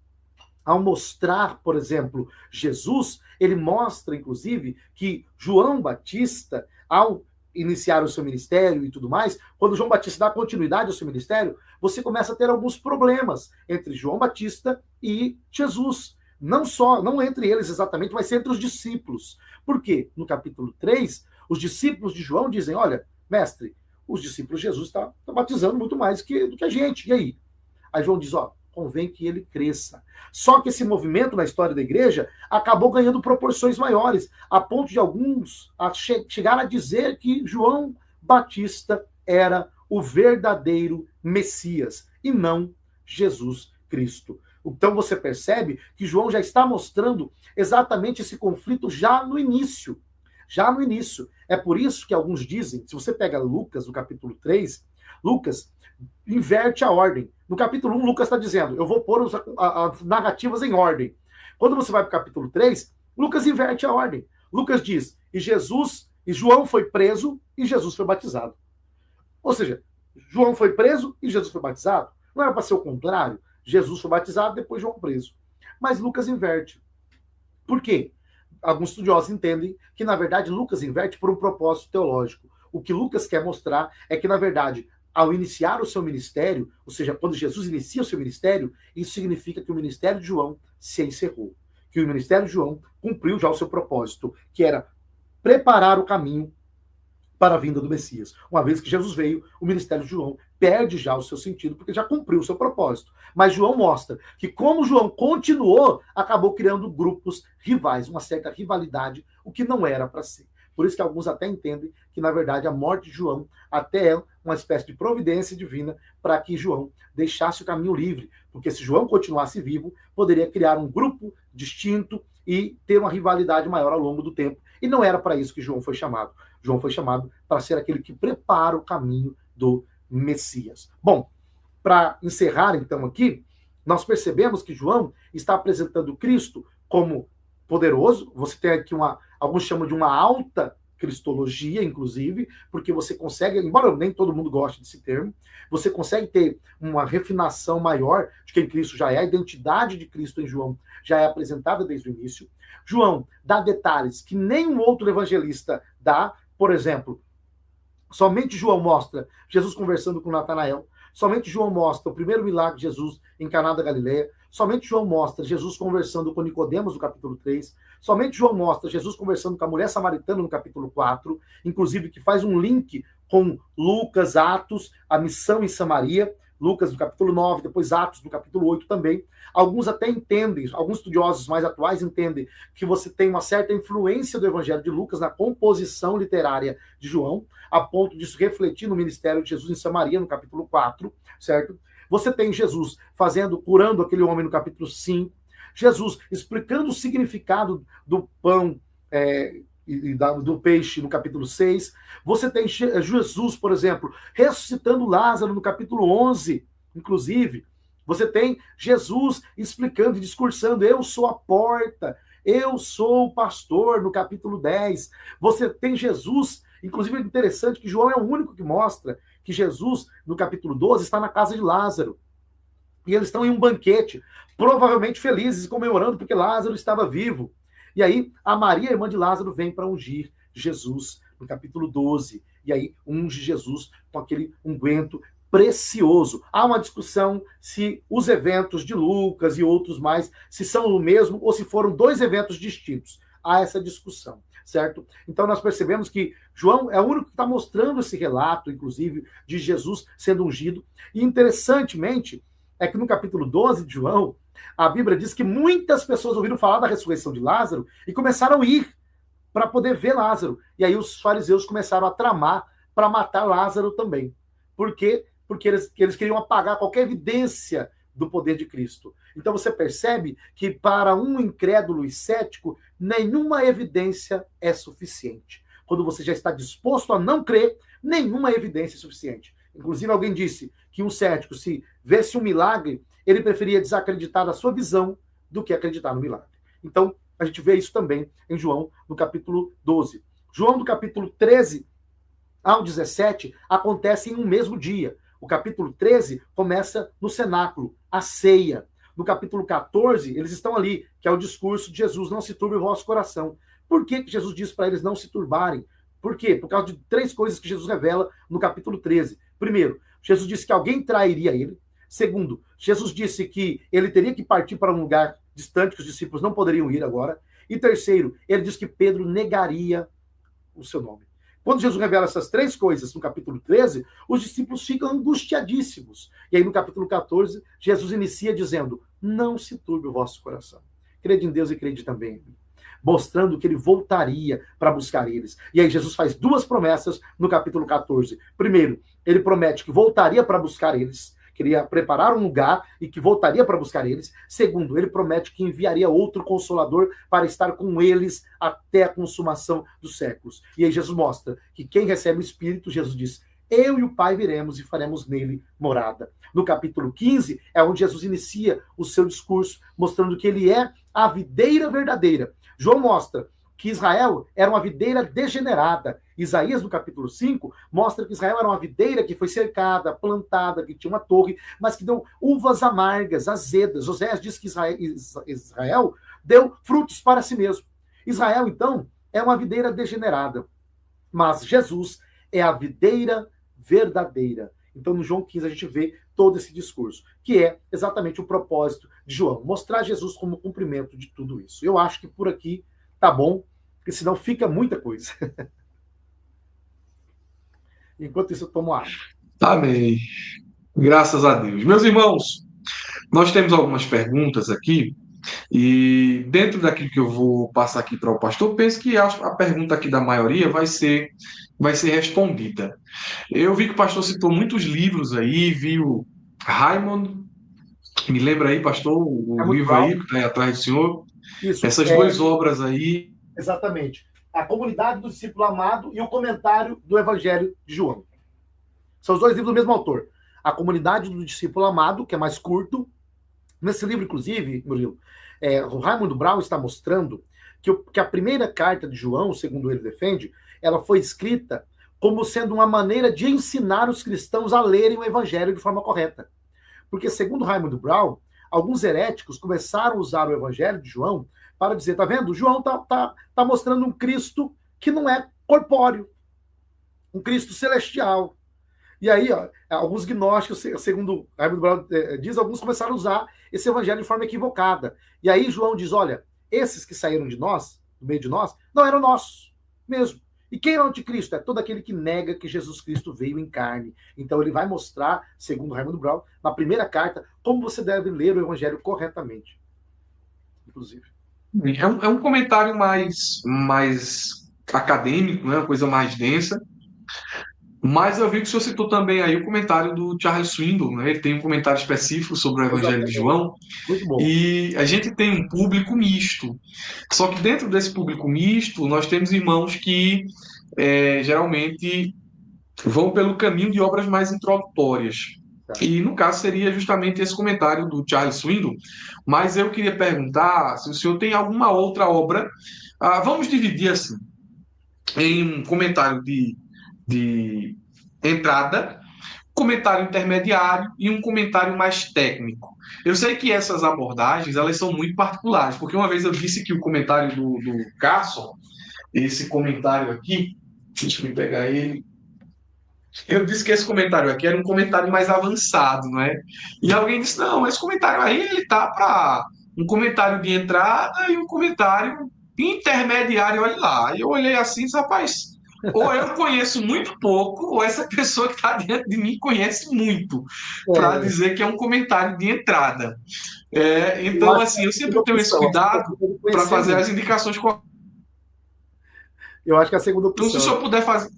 ao mostrar, por exemplo, Jesus, ele mostra, inclusive, que João Batista, ao iniciar o seu ministério e tudo mais, quando João Batista dá continuidade ao seu ministério, você começa a ter alguns problemas entre João Batista e Jesus. Não entre eles exatamente, mas entre os discípulos. Por quê? No capítulo 3, os discípulos de João dizem, olha, mestre, os discípulos de Jesus estão batizando muito mais do que a gente. E aí? Aí João diz, convém que ele cresça. Só que esse movimento na história da igreja acabou ganhando proporções maiores, a ponto de alguns chegar a dizer que João Batista era o verdadeiro Messias e não Jesus Cristo. Então você percebe que João já está mostrando exatamente esse conflito já no início. Já no início. É por isso que alguns dizem, se você pega Lucas, no capítulo 3, Lucas inverte a ordem. No capítulo 1, Lucas está dizendo, eu vou pôr as narrativas em ordem. Quando você vai para o capítulo 3, Lucas inverte a ordem. Lucas diz, e João foi preso e Jesus foi batizado. Ou seja, João foi preso e Jesus foi batizado? Não era para ser o contrário? Jesus foi batizado, depois João preso. Mas Lucas inverte. Por quê? Alguns estudiosos entendem que, na verdade, Lucas inverte por um propósito teológico. O que Lucas quer mostrar é que, na verdade, ao iniciar o seu ministério, ou seja, quando Jesus inicia o seu ministério, isso significa que o ministério de João se encerrou. Que o ministério de João cumpriu já o seu propósito, que era preparar o caminho para a vinda do Messias. Uma vez que Jesus veio, o ministério de João perde já o seu sentido, porque já cumpriu o seu propósito. Mas João mostra que, como João continuou, acabou criando grupos rivais, uma certa rivalidade, o que não era para ser. Por isso que alguns até entendem que, na verdade, a morte de João até é uma espécie de providência divina para que João deixasse o caminho livre. Porque se João continuasse vivo, poderia criar um grupo distinto e ter uma rivalidade maior ao longo do tempo. E não era para isso que João foi chamado. João foi chamado para ser aquele que prepara o caminho do Messias. Bom, para encerrar então aqui, nós percebemos que João está apresentando Cristo como poderoso. Você tem aqui alguns chamam de uma alta cristologia, inclusive, porque você consegue, embora nem todo mundo goste desse termo, você consegue ter uma refinação maior de quem Cristo já é. A identidade de Cristo em João já é apresentada desde o início. João dá detalhes que nenhum outro evangelista dá. Por exemplo, somente João mostra Jesus conversando com Natanael. Somente João mostra o primeiro milagre de Jesus em Caná da Galileia. Somente João mostra Jesus conversando com Nicodemos no capítulo 3. Somente João mostra Jesus conversando com a mulher samaritana no capítulo 4. Inclusive que faz um link com Lucas, Atos, a missão em Samaria. Lucas no capítulo 9, depois Atos no capítulo 8 também. Alguns até entendem, alguns estudiosos mais atuais entendem que você tem uma certa influência do Evangelho de Lucas na composição literária de João, a ponto disso refletir no ministério de Jesus em Samaria, no capítulo 4, certo? Você tem Jesus curando aquele homem no capítulo 5, Jesus explicando o significado do pão e do peixe no capítulo 6. Você tem Jesus, por exemplo, ressuscitando Lázaro no capítulo 11, inclusive. Você tem Jesus explicando e discursando, eu sou a porta, eu sou o pastor, no capítulo 10. Você tem Jesus, inclusive é interessante que João é o único que mostra que Jesus, no capítulo 12, está na casa de Lázaro. E eles estão em um banquete, provavelmente felizes, comemorando porque Lázaro estava vivo. E aí, a Maria, irmã de Lázaro, vem para ungir Jesus, no capítulo 12. E aí, unge Jesus com aquele unguento precioso. Há uma discussão se os eventos de Lucas e outros mais, se são o mesmo ou se foram dois eventos distintos. Há essa discussão, certo? Então nós percebemos que João é o único que está mostrando esse relato, inclusive, de Jesus sendo ungido. E interessantemente, é que no capítulo 12 de João, a Bíblia diz que muitas pessoas ouviram falar da ressurreição de Lázaro e começaram a ir para poder ver Lázaro. E aí os fariseus começaram a tramar para matar Lázaro também. Por quê? Porque eles queriam apagar qualquer evidência do poder de Cristo. Então você percebe que para um incrédulo e cético, nenhuma evidência é suficiente. Quando você já está disposto a não crer, nenhuma evidência é suficiente. Inclusive alguém disse que um cético, se visse um milagre, ele preferia desacreditar da sua visão do que acreditar no milagre. Então, a gente vê isso também em João, no capítulo 12. João, do capítulo 13 ao 17, acontece em um mesmo dia. O capítulo 13 começa no cenáculo, a ceia. No capítulo 14, eles estão ali, que é o discurso de Jesus, não se turbe o vosso coração. Por que Jesus diz para eles não se turbarem? Por quê? Por causa de três coisas que Jesus revela no capítulo 13. Primeiro, Jesus disse que alguém trairia ele. Segundo, Jesus disse que ele teria que partir para um lugar distante, que os discípulos não poderiam ir agora. E terceiro, ele disse que Pedro negaria o seu nome. Quando Jesus revela essas três coisas no capítulo 13, os discípulos ficam angustiadíssimos. E aí no capítulo 14, Jesus inicia dizendo, não se turbe o vosso coração. Crede em Deus e crede também em mim. Mostrando que ele voltaria para buscar eles. E aí Jesus faz duas promessas no capítulo 14. Primeiro, ele promete que voltaria para buscar eles, queria preparar um lugar e que voltaria para buscar eles. Segundo, ele promete que enviaria outro consolador para estar com eles até a consumação dos séculos. E aí Jesus mostra que quem recebe o Espírito, Jesus diz, eu e o Pai viremos e faremos nele morada. No capítulo 15, é onde Jesus inicia o seu discurso, mostrando que ele é a videira verdadeira. João mostra que Israel era uma videira degenerada. Isaías, no capítulo 5, mostra que Israel era uma videira que foi cercada, plantada, que tinha uma torre, mas que deu uvas amargas, azedas. Oséias diz que Israel deu frutos para si mesmo. Israel, então, é uma videira degenerada. Mas Jesus é a videira verdadeira. Então, no João 15, a gente vê todo esse discurso, que é exatamente o propósito de João, mostrar Jesus como cumprimento de tudo isso. Eu acho que por aqui tá bom, porque senão fica muita coisa. Enquanto isso, eu tomo água. Amém. Graças a Deus. Meus irmãos, nós temos algumas perguntas aqui, e dentro daquilo que eu vou passar aqui para o pastor, penso que a pergunta aqui da maioria vai ser respondida. Eu vi que o pastor citou muitos livros aí, viu Raymond, me lembra aí, pastor, o livro aí que está aí atrás do senhor. Isso, essas duas obras aí. Exatamente. A Comunidade do Discípulo Amado e o Comentário do Evangelho de João. São os dois livros do mesmo autor. A Comunidade do Discípulo Amado, que é mais curto. Nesse livro, inclusive, Murilo, o Raimundo Brau está mostrando que a primeira carta de João, segundo ele defende, ela foi escrita como sendo uma maneira de ensinar os cristãos a lerem o Evangelho de forma correta. Porque, segundo Raimundo Brau, alguns heréticos começaram a usar o Evangelho de João para dizer, tá vendo? João tá mostrando um Cristo que não é corpóreo, um Cristo celestial. E aí, ó, alguns gnósticos, segundo Raimundo Brau diz, alguns começaram a usar esse evangelho de forma equivocada. E aí João diz, olha, esses que saíram de nós, do meio de nós, não eram nossos mesmo. E quem é o anticristo? É todo aquele que nega que Jesus Cristo veio em carne. Então ele vai mostrar, segundo Raimundo Brau, na primeira carta, como você deve ler o evangelho corretamente. Inclusive. É um comentário mais acadêmico, né? Uma coisa mais densa. Mas eu vi que o senhor citou também aí o comentário do Charles Swindoll, né? Ele tem um comentário específico sobre o Evangelho de João. Muito bom. E a gente tem um público misto. Só que dentro desse público misto, nós temos irmãos que geralmente vão pelo caminho de obras mais introdutórias. E no caso seria justamente esse comentário do Charles Swindoll. Mas eu queria perguntar se o senhor tem alguma outra obra. Vamos dividir assim, em um comentário de entrada, comentário intermediário e um comentário mais técnico. Eu sei que essas abordagens elas são muito particulares, porque uma vez eu disse que o comentário do Carson, esse comentário aqui, deixa eu pegar ele, Eu disse que esse comentário aqui era um comentário mais avançado, não é? E alguém disse, não, esse comentário aí, ele tá para um comentário de entrada e um comentário intermediário, olha lá. Aí eu olhei assim e disse, rapaz, ou eu conheço muito pouco, ou essa pessoa que está diante de mim conhece muito, para É, dizer que é um comentário de entrada. eu Então, acho que é assim, a eu sempre segunda tenho esse opção. A cuidado segunda opção deve para conhecer fazer muito. as indicações corretas. Eu acho que é a segunda Então, se o opção. senhor puder fazer.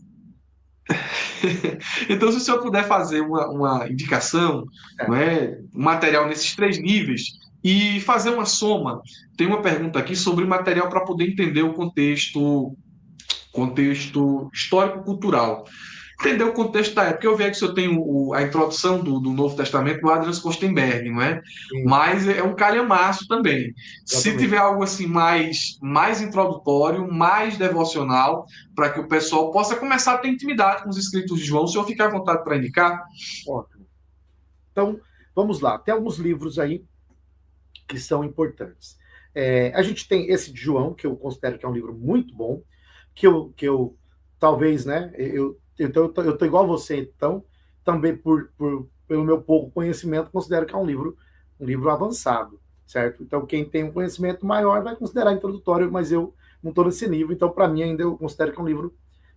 Então, se o senhor puder fazer uma indicação, não É, é, um material nesses três níveis e fazer uma soma. Tem uma pergunta aqui sobre material para poder entender o contexto histórico-cultural. Entender o contexto da época. Eu vejo que o senhor tem a introdução do Novo Testamento do Adrian Kostenberg, não é? sim, Mas é um calhamaço também. Se exatamente. tiver algo assim mais introdutório, mais devocional, para que o pessoal possa começar a ter intimidade com os escritos de João, o senhor fica à vontade para indicar? Ótimo. Então, vamos lá. Tem alguns livros aí que são importantes. A gente tem esse de João, que eu considero que é um livro muito bom, que eu talvez, né, então eu tô igual a você, então, também pelo meu pouco conhecimento, considero que é um livro avançado, certo? Então, quem tem um conhecimento maior vai considerar introdutório, mas eu não estou nesse nível, então, para mim, ainda eu considero que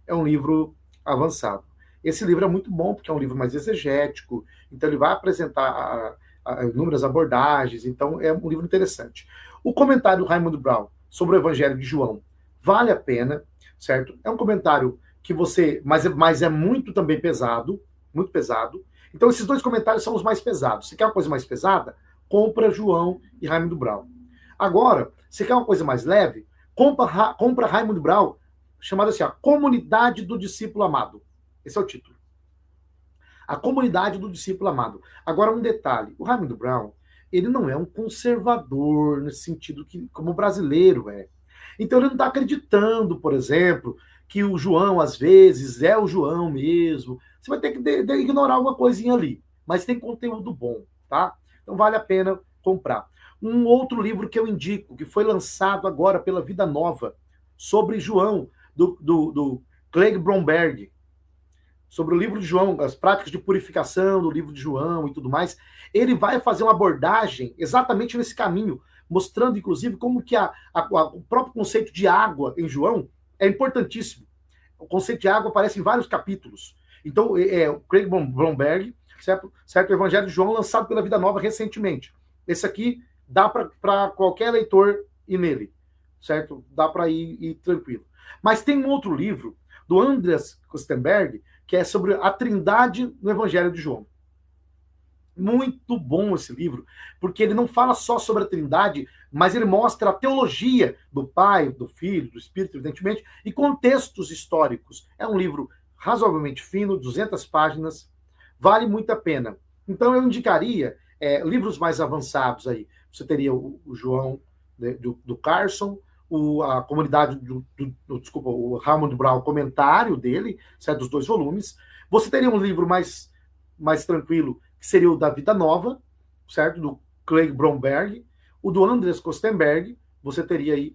é um livro avançado. Esse livro é muito bom, porque é um livro mais exegético, então ele vai apresentar inúmeras abordagens, então é um livro interessante. O comentário do Raimundo Brown sobre o Evangelho de João vale a pena, certo? É um comentário que você, mas é muito também pesado, muito pesado. Então esses dois comentários são os mais pesados. Se quer uma coisa mais pesada, compra João e Raimundo Brown. Agora, se quer uma coisa mais leve, compra Raimundo Brown, chamado assim, a Comunidade do Discípulo Amado. Esse é o título. A comunidade do discípulo amado. Agora, um detalhe: o Raimundo Brown, ele não é um conservador nesse sentido que, como o brasileiro é. Então, ele não está acreditando, por exemplo, que o João, às vezes, é o João mesmo. Você vai ter que ignorar alguma coisinha ali. Mas tem conteúdo bom, tá? Então, vale a pena comprar. Um outro livro que eu indico, que foi lançado agora pela Vida Nova, sobre João, do Craig Bromberg, sobre o livro de João, as práticas de purificação do livro de João e tudo mais, ele vai fazer uma abordagem exatamente nesse caminho, mostrando, inclusive, como que o próprio conceito de água em João é importantíssimo. O conceito de água aparece em vários capítulos. Então, o Craig Bromberg, certo? O Evangelho de João, lançado pela Vida Nova recentemente. Esse aqui dá para qualquer leitor ir nele, certo? Dá para ir tranquilo. Mas tem um outro livro, do Andreas Kostenberg, que é sobre a Trindade no Evangelho de João. Muito bom esse livro, porque ele não fala só sobre a Trindade, mas ele mostra a teologia do Pai, do Filho, do Espírito, evidentemente, e contextos históricos. É um livro razoavelmente fino, 200 páginas, vale muito a pena. Então eu indicaria livros mais avançados aí. Você teria o João, né, do Carson, a comunidade desculpa, o Raimundo Brown, comentário dele, certo, dos 2 volumes. Você teria um livro mais tranquilo, que seria o da Vida Nova, certo, do Craig Bromberg, o do Andreas Kostenberg, você teria aí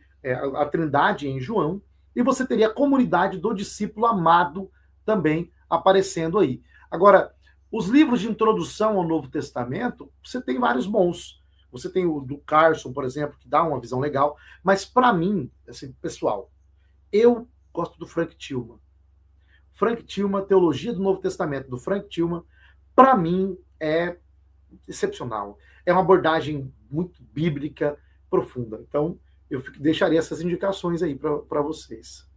a Trindade em João, e você teria a comunidade do discípulo amado também aparecendo aí. Agora, os livros de introdução ao Novo Testamento, você tem vários bons. Você tem o do Carson, por exemplo, que dá uma visão legal. Mas, para mim, assim, pessoal, eu gosto do Frank Tillman. Frank Tillman, Teologia do Novo Testamento, do Frank Tillman, para mim, é excepcional. É uma abordagem muito bíblica, profunda. Então, eu deixaria essas indicações aí para vocês.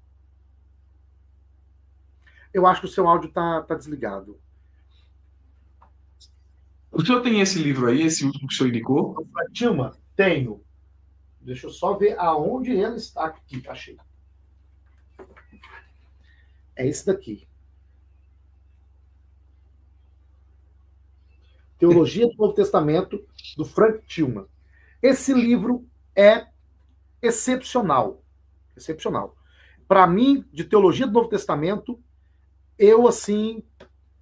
Eu acho que o seu áudio tá desligado. O senhor tem esse livro aí, esse último que o senhor indicou? O Frank Tillman, tenho. Deixa eu só ver aonde ele está aqui. Achei. É esse daqui. Teologia do Novo Testamento, do Frank Tillman. Esse livro é excepcional. Excepcional. Para mim, de Teologia do Novo Testamento,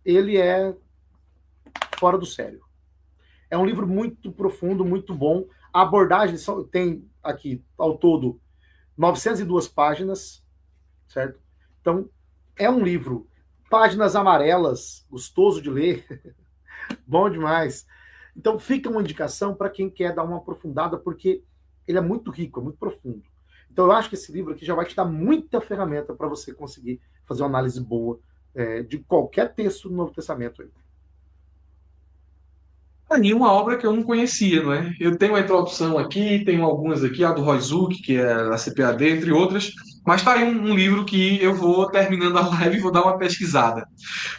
ele é fora do sério. É um livro muito profundo, muito bom. A abordagem tem aqui, ao todo, 902 páginas, certo? Então, é um livro Páginas amarelas, gostoso de ler, bom demais. Então fica uma indicação para quem quer dar uma aprofundada, porque ele é muito rico, é muito profundo. Então eu acho que esse livro aqui já vai te dar muita ferramenta para você conseguir fazer uma análise boa de qualquer texto do Novo Testamento aí. Aí uma obra que eu não conhecia, não é? Eu tenho a introdução aqui, tenho algumas aqui, a do Roy Zuck, que é da CPAD, entre outras, mas tá aí um livro que eu vou, terminando a live, vou dar uma pesquisada.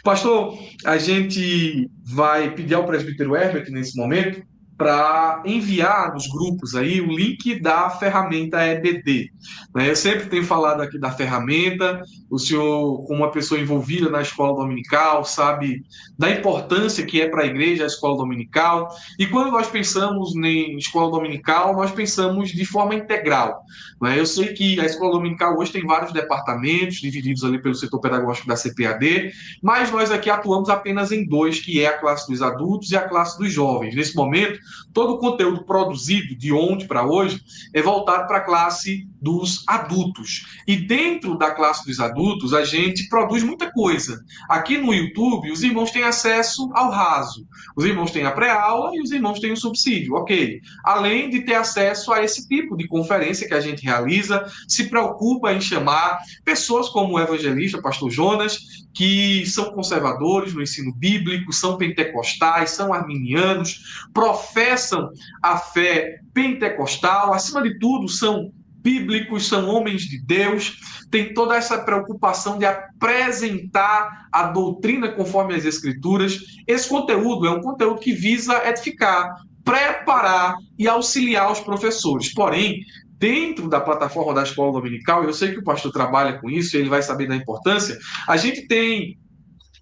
Pastor, a gente vai pedir ao presbítero Herbert, nesse momento, para enviar nos grupos aí o link da ferramenta EBD. Né? Eu sempre tenho falado aqui da ferramenta, o senhor, como uma pessoa envolvida na escola dominical, sabe da importância que é para a igreja a escola dominical. E quando nós pensamos em escola dominical, nós pensamos de forma integral. Né? Eu sei que a escola dominical hoje tem vários departamentos, divididos ali pelo setor pedagógico da CPAD, mas nós aqui atuamos apenas em dois, que é a classe dos adultos e a classe dos jovens. Nesse momento, todo o conteúdo produzido de ontem para hoje é voltado para a classe dos adultos. E dentro da classe dos adultos, a gente produz muita coisa. Aqui no YouTube, os irmãos têm acesso ao raso. Os irmãos têm a pré-aula e os irmãos têm o subsídio, ok. Além de ter acesso a esse tipo de conferência que a gente realiza, se preocupa em chamar pessoas como o evangelista, pastor Jonas, que são conservadores no ensino bíblico, são pentecostais, são arminianos, professam a fé pentecostal, acima de tudo, são bíblicos, são homens de Deus, tem toda essa preocupação de apresentar a doutrina conforme as Escrituras. Esse conteúdo é um conteúdo que visa edificar, preparar e auxiliar os professores. Porém, dentro da plataforma da escola dominical, eu sei que o pastor trabalha com isso, ele vai saber da importância, a gente tem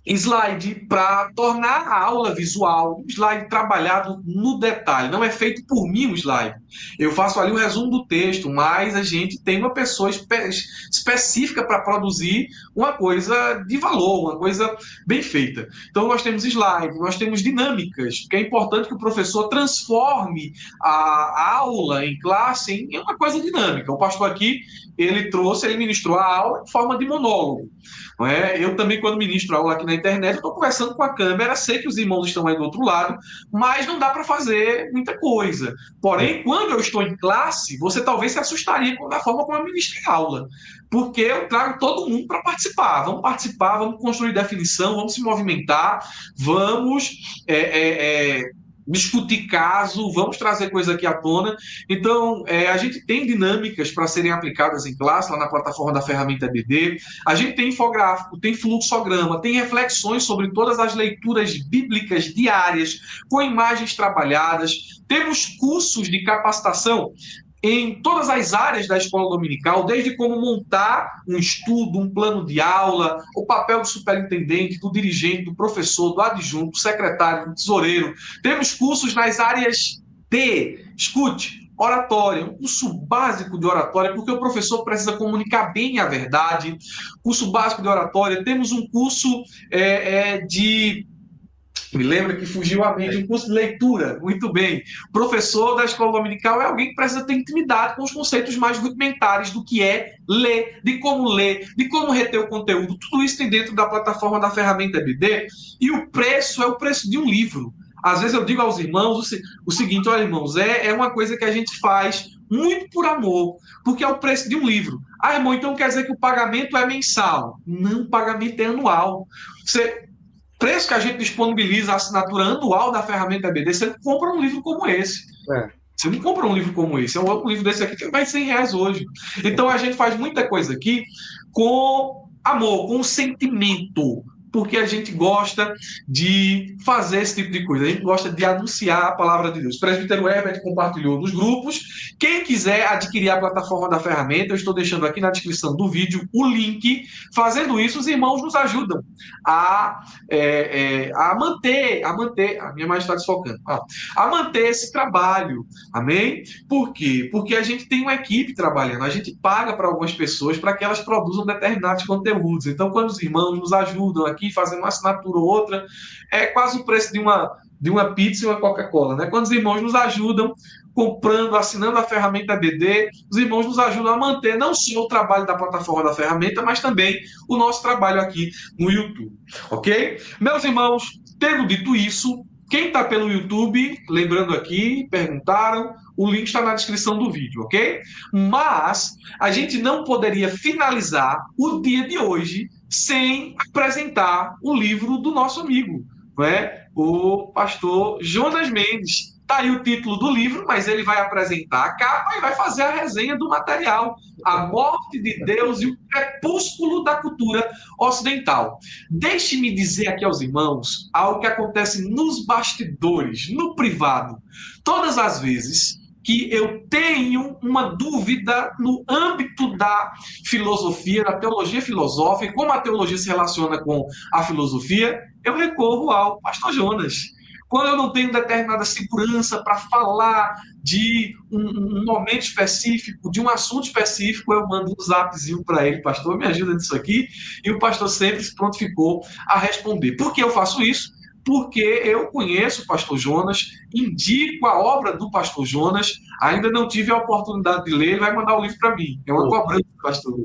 slide para tornar a aula visual, um slide trabalhado no detalhe. Não é feito por mim o slide. Eu faço ali o resumo do texto, mas a gente tem uma pessoa específica para produzir uma coisa de valor, uma coisa bem feita. Então nós temos slide, nós temos dinâmicas, porque é importante que o professor transforme a aula em classe em uma coisa dinâmica. O pastor aqui, ele ministrou a aula em forma de monólogo. Não é? Eu também, quando ministro aula aqui na internet, estou conversando com a câmera, sei que os irmãos estão aí do outro lado, mas não dá para fazer muita coisa. Porém, quando eu estou em classe, você talvez se assustaria com a forma como eu ministro a aula, porque eu trago todo mundo para participar, vamos construir definição, vamos se movimentar, vamos discutir caso, vamos trazer coisa aqui à tona. Então, a gente tem dinâmicas para serem aplicadas em classe, lá na plataforma da ferramenta EBD. A gente tem infográfico, tem fluxograma, tem reflexões sobre todas as leituras bíblicas diárias, com imagens trabalhadas. Temos cursos de capacitação em todas as áreas da escola dominical, desde como montar um estudo, um plano de aula, o papel do superintendente, do dirigente, do professor, do adjunto, do secretário, do tesoureiro. Temos cursos nas áreas escute, oratória, um curso básico de oratória, porque o professor precisa comunicar bem a verdade. Curso básico de oratória. Temos um curso de... Me lembra que fugiu a mente, um curso de leitura, muito bem. Professor da escola dominical é alguém que precisa ter intimidade com os conceitos mais rudimentares do que é ler, de como reter o conteúdo. Tudo isso tem dentro da plataforma da ferramenta EBD, e o preço é o preço de um livro. Às vezes eu digo aos irmãos o seguinte: olha, irmãos, é uma coisa que a gente faz muito por amor, porque é o preço de um livro. Ah, irmão, então quer dizer que o pagamento é mensal? Não, o pagamento é anual. Preço que a gente disponibiliza a assinatura anual da ferramenta EBD, você não compra um livro como esse. Você não compra um livro como esse. Um livro desse aqui que vai R$100 hoje. Então a gente faz muita coisa aqui com amor, com sentimento, porque a gente gosta de fazer esse tipo de coisa. A gente gosta de anunciar a palavra de Deus. O presbítero Herbert compartilhou nos grupos. Quem quiser adquirir a plataforma da ferramenta, eu estou deixando aqui na descrição do vídeo o link. Fazendo isso, os irmãos nos ajudam a manter, a minha mãe está desfocando, a manter esse trabalho. Amém? Por quê? Porque a gente tem uma equipe trabalhando, a gente paga para algumas pessoas para que elas produzam determinados conteúdos. Então, quando os irmãos nos ajudam aqui, fazendo uma assinatura ou outra, é quase o preço de de uma pizza e uma Coca-Cola, né? Quando os irmãos nos ajudam comprando, assinando a ferramenta BD, os irmãos nos ajudam a manter não só o trabalho da plataforma da ferramenta, mas também o nosso trabalho aqui no YouTube, ok? Meus irmãos, tendo dito isso, quem está pelo YouTube, lembrando aqui, perguntaram, o link está na descrição do vídeo, ok? Mas a gente não poderia finalizar o dia de hoje sem apresentar o livro do nosso amigo, não é? O pastor Jonas Mendes. Está aí o título do livro, mas ele vai apresentar a capa e vai fazer a resenha do material. A morte de Deus e o crepúsculo da cultura ocidental. Deixe-me dizer aqui aos irmãos algo que acontece nos bastidores, no privado. Todas as vezes que eu tenho uma dúvida no âmbito da filosofia, da teologia filosófica, como a teologia se relaciona com a filosofia, eu recorro ao pastor Jonas. Quando eu não tenho determinada segurança para falar de um momento específico, de um assunto específico, eu mando um zapzinho para ele, pastor, me ajuda nisso aqui, e o pastor sempre se prontificou a responder. Por que eu faço isso? Porque eu conheço o pastor Jonas, indico a obra do pastor Jonas, ainda não tive a oportunidade de ler, ele vai mandar o livro para mim. É uma cobrança, pastor.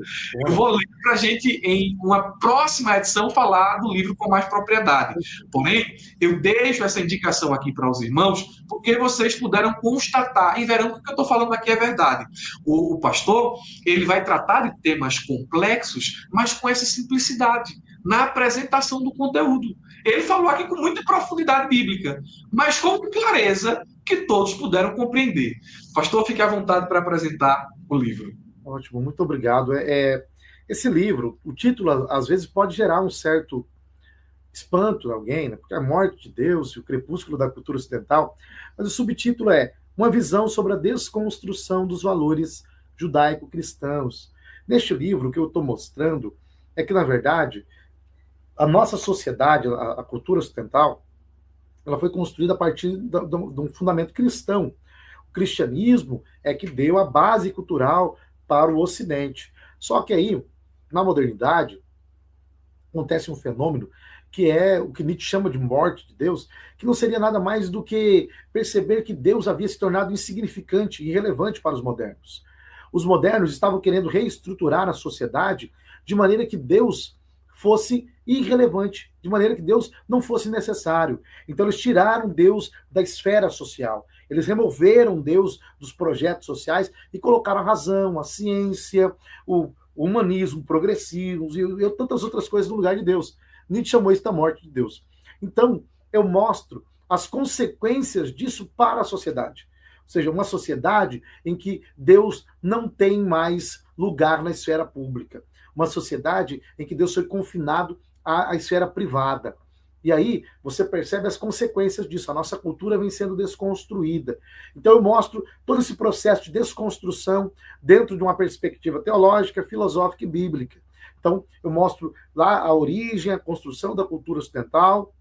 Eu vou ler para a gente, em uma próxima edição, falar do livro com mais propriedade. Porém, eu deixo essa indicação aqui para os irmãos, porque vocês puderam constatar, e verão que o que eu estou falando aqui é verdade. O pastor, ele vai tratar de temas complexos, mas com essa simplicidade, na apresentação do conteúdo. Ele falou aqui com muita profundidade bíblica, mas com clareza que todos puderam compreender. Pastor, fique à vontade para apresentar o livro. Ótimo, muito obrigado. Esse livro, o título, às vezes, pode gerar um certo espanto em alguém, né? Porque a morte de Deus e o crepúsculo da cultura ocidental, mas o subtítulo é Uma visão sobre a desconstrução dos valores judaico-cristãos. Neste livro, o que eu estou mostrando é que, na verdade, a nossa sociedade, a cultura ocidental, ela foi construída a partir de um fundamento cristão. O cristianismo é que deu a base cultural para o Ocidente. Só que aí, na modernidade, acontece um fenômeno que é o que Nietzsche chama de morte de Deus, que não seria nada mais do que perceber que Deus havia se tornado insignificante e irrelevante para os modernos. Os modernos estavam querendo reestruturar a sociedade de maneira que Deus fosse irrelevante, de maneira que Deus não fosse necessário. Então eles tiraram Deus da esfera social. Eles removeram Deus dos projetos sociais e colocaram a razão, a ciência, o humanismo, o progressismo e tantas outras coisas no lugar de Deus. Nietzsche chamou isso da morte de Deus. Então, eu mostro as consequências disso para a sociedade. Ou seja, uma sociedade em que Deus não tem mais lugar na esfera pública. Uma sociedade em que Deus foi confinado à esfera privada. E aí você percebe as consequências disso. A nossa cultura vem sendo desconstruída. Então eu mostro todo esse processo de desconstrução dentro de uma perspectiva teológica, filosófica e bíblica. Então eu mostro lá a origem, a construção da cultura ocidental,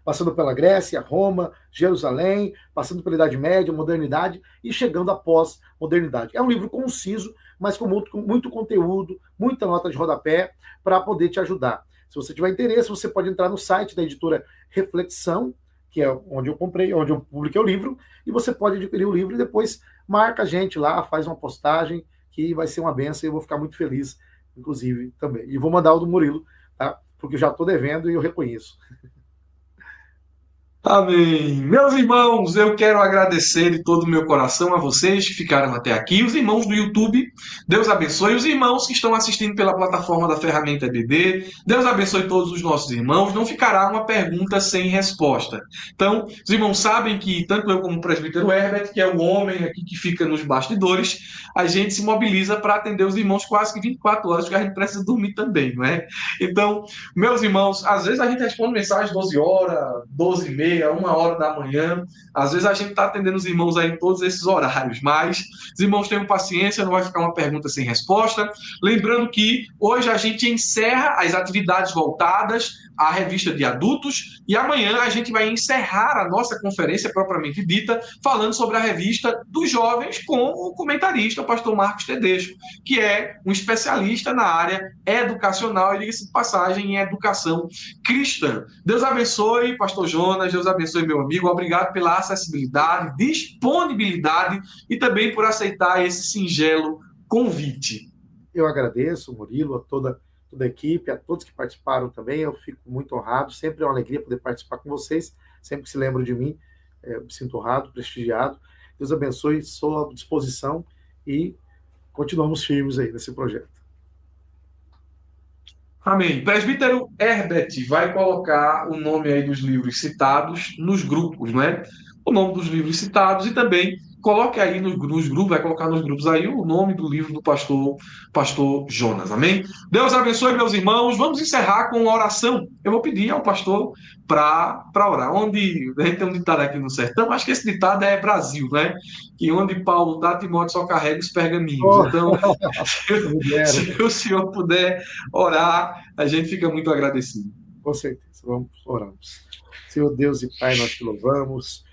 passando pela Grécia, Roma, Jerusalém, passando pela Idade Média, modernidade e chegando à pós-modernidade. É um livro conciso, mas com muito conteúdo, muita nota de rodapé para poder te ajudar. Se você tiver interesse, você pode entrar no site da editora Reflexão, que é onde eu publiquei o livro, e você pode adquirir o livro e depois marca a gente lá, faz uma postagem, que vai ser uma benção e eu vou ficar muito feliz, inclusive, também. E vou mandar o do Murilo, tá? Porque eu já estou devendo e eu reconheço. Amém. Meus irmãos, eu quero agradecer de todo o meu coração a vocês que ficaram até aqui, os irmãos do YouTube, Deus abençoe, os irmãos que estão assistindo pela plataforma da ferramenta BD, Deus abençoe todos os nossos irmãos, não ficará uma pergunta sem resposta. Então, os irmãos sabem que tanto eu como o presbítero Herbert, que é o homem aqui que fica nos bastidores, a gente se mobiliza para atender os irmãos quase que 24 horas, porque a gente precisa dormir também, não é? Então, meus irmãos, às vezes a gente responde mensagem 12 horas, 12h30, 1h da manhã. Às vezes a gente está atendendo os irmãos aí em todos esses horários, mas os irmãos tenham paciência, não vai ficar uma pergunta sem resposta. Lembrando que hoje a gente encerra as atividades voltadas à revista de adultos e amanhã a gente vai encerrar a nossa conferência propriamente dita, falando sobre a revista dos jovens com o comentarista, o pastor Marcos Tedesco, que é um especialista na área educacional e, diga-se de passagem, em educação cristã. Deus abençoe, pastor Jonas, Deus Deus abençoe meu amigo. Obrigado pela acessibilidade, disponibilidade e também por aceitar esse singelo convite. Eu agradeço, Murilo, a toda a equipe, a todos que participaram também. Eu fico muito honrado. Sempre é uma alegria poder participar com vocês. Sempre que se lembram de mim, eu me sinto honrado, prestigiado. Deus abençoe, sou à disposição e continuamos firmes aí nesse projeto. Amém. Presbítero Herbert vai colocar o nome aí dos livros citados nos grupos, não é? O nome dos livros citados e também coloque aí nos grupos, vai colocar nos grupos aí o nome do livro do pastor Jonas. Amém? Deus abençoe, meus irmãos. Vamos encerrar com uma oração. Eu vou pedir ao pastor para orar. Onde a gente tem um ditado aqui no sertão, acho que esse ditado é Brasil, né? Que onde Paulo está, Timóteo só carrega os pergaminhos. Então, se o senhor puder orar, a gente fica muito agradecido. Com certeza, oramos. Senhor Deus e Pai, nós te louvamos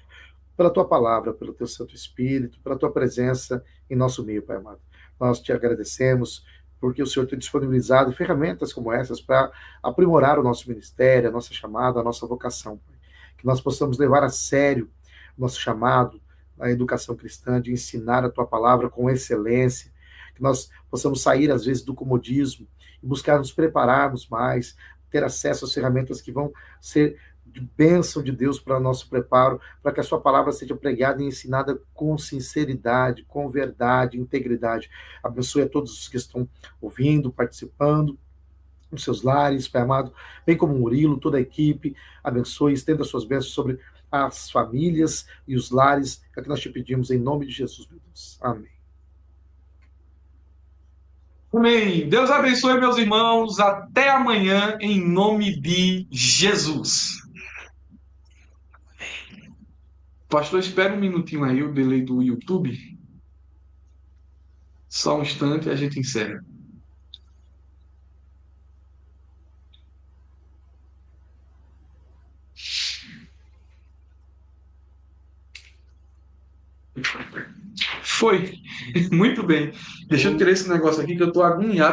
pela tua palavra, pelo teu Santo Espírito, pela tua presença em nosso meio, Pai amado. Nós te agradecemos porque o Senhor tem disponibilizado ferramentas como essas para aprimorar o nosso ministério, a nossa chamada, a nossa vocação, Pai. Que nós possamos levar a sério o nosso chamado, a educação cristã, de ensinar a tua palavra com excelência, que nós possamos sair, às vezes, do comodismo e buscar nos prepararmos mais, ter acesso às ferramentas que vão ser de bênção de Deus para o nosso preparo, para que a sua palavra seja pregada e ensinada com sinceridade, com verdade, integridade. Abençoe a todos os que estão ouvindo, participando, nos seus lares, Pai amado, bem como o Murilo, toda a equipe. Abençoe, estenda suas bênçãos sobre as famílias e os lares, é o que nós te pedimos em nome de Jesus, meu Deus. Amém. Amém. Deus abençoe, meus irmãos. Até amanhã, em nome de Jesus. Pastor, espera um minutinho aí, o delay do YouTube. Só um instante e a gente encerra. Foi. Muito bem. Deixa eu tirar esse negócio aqui que eu estou agoniado.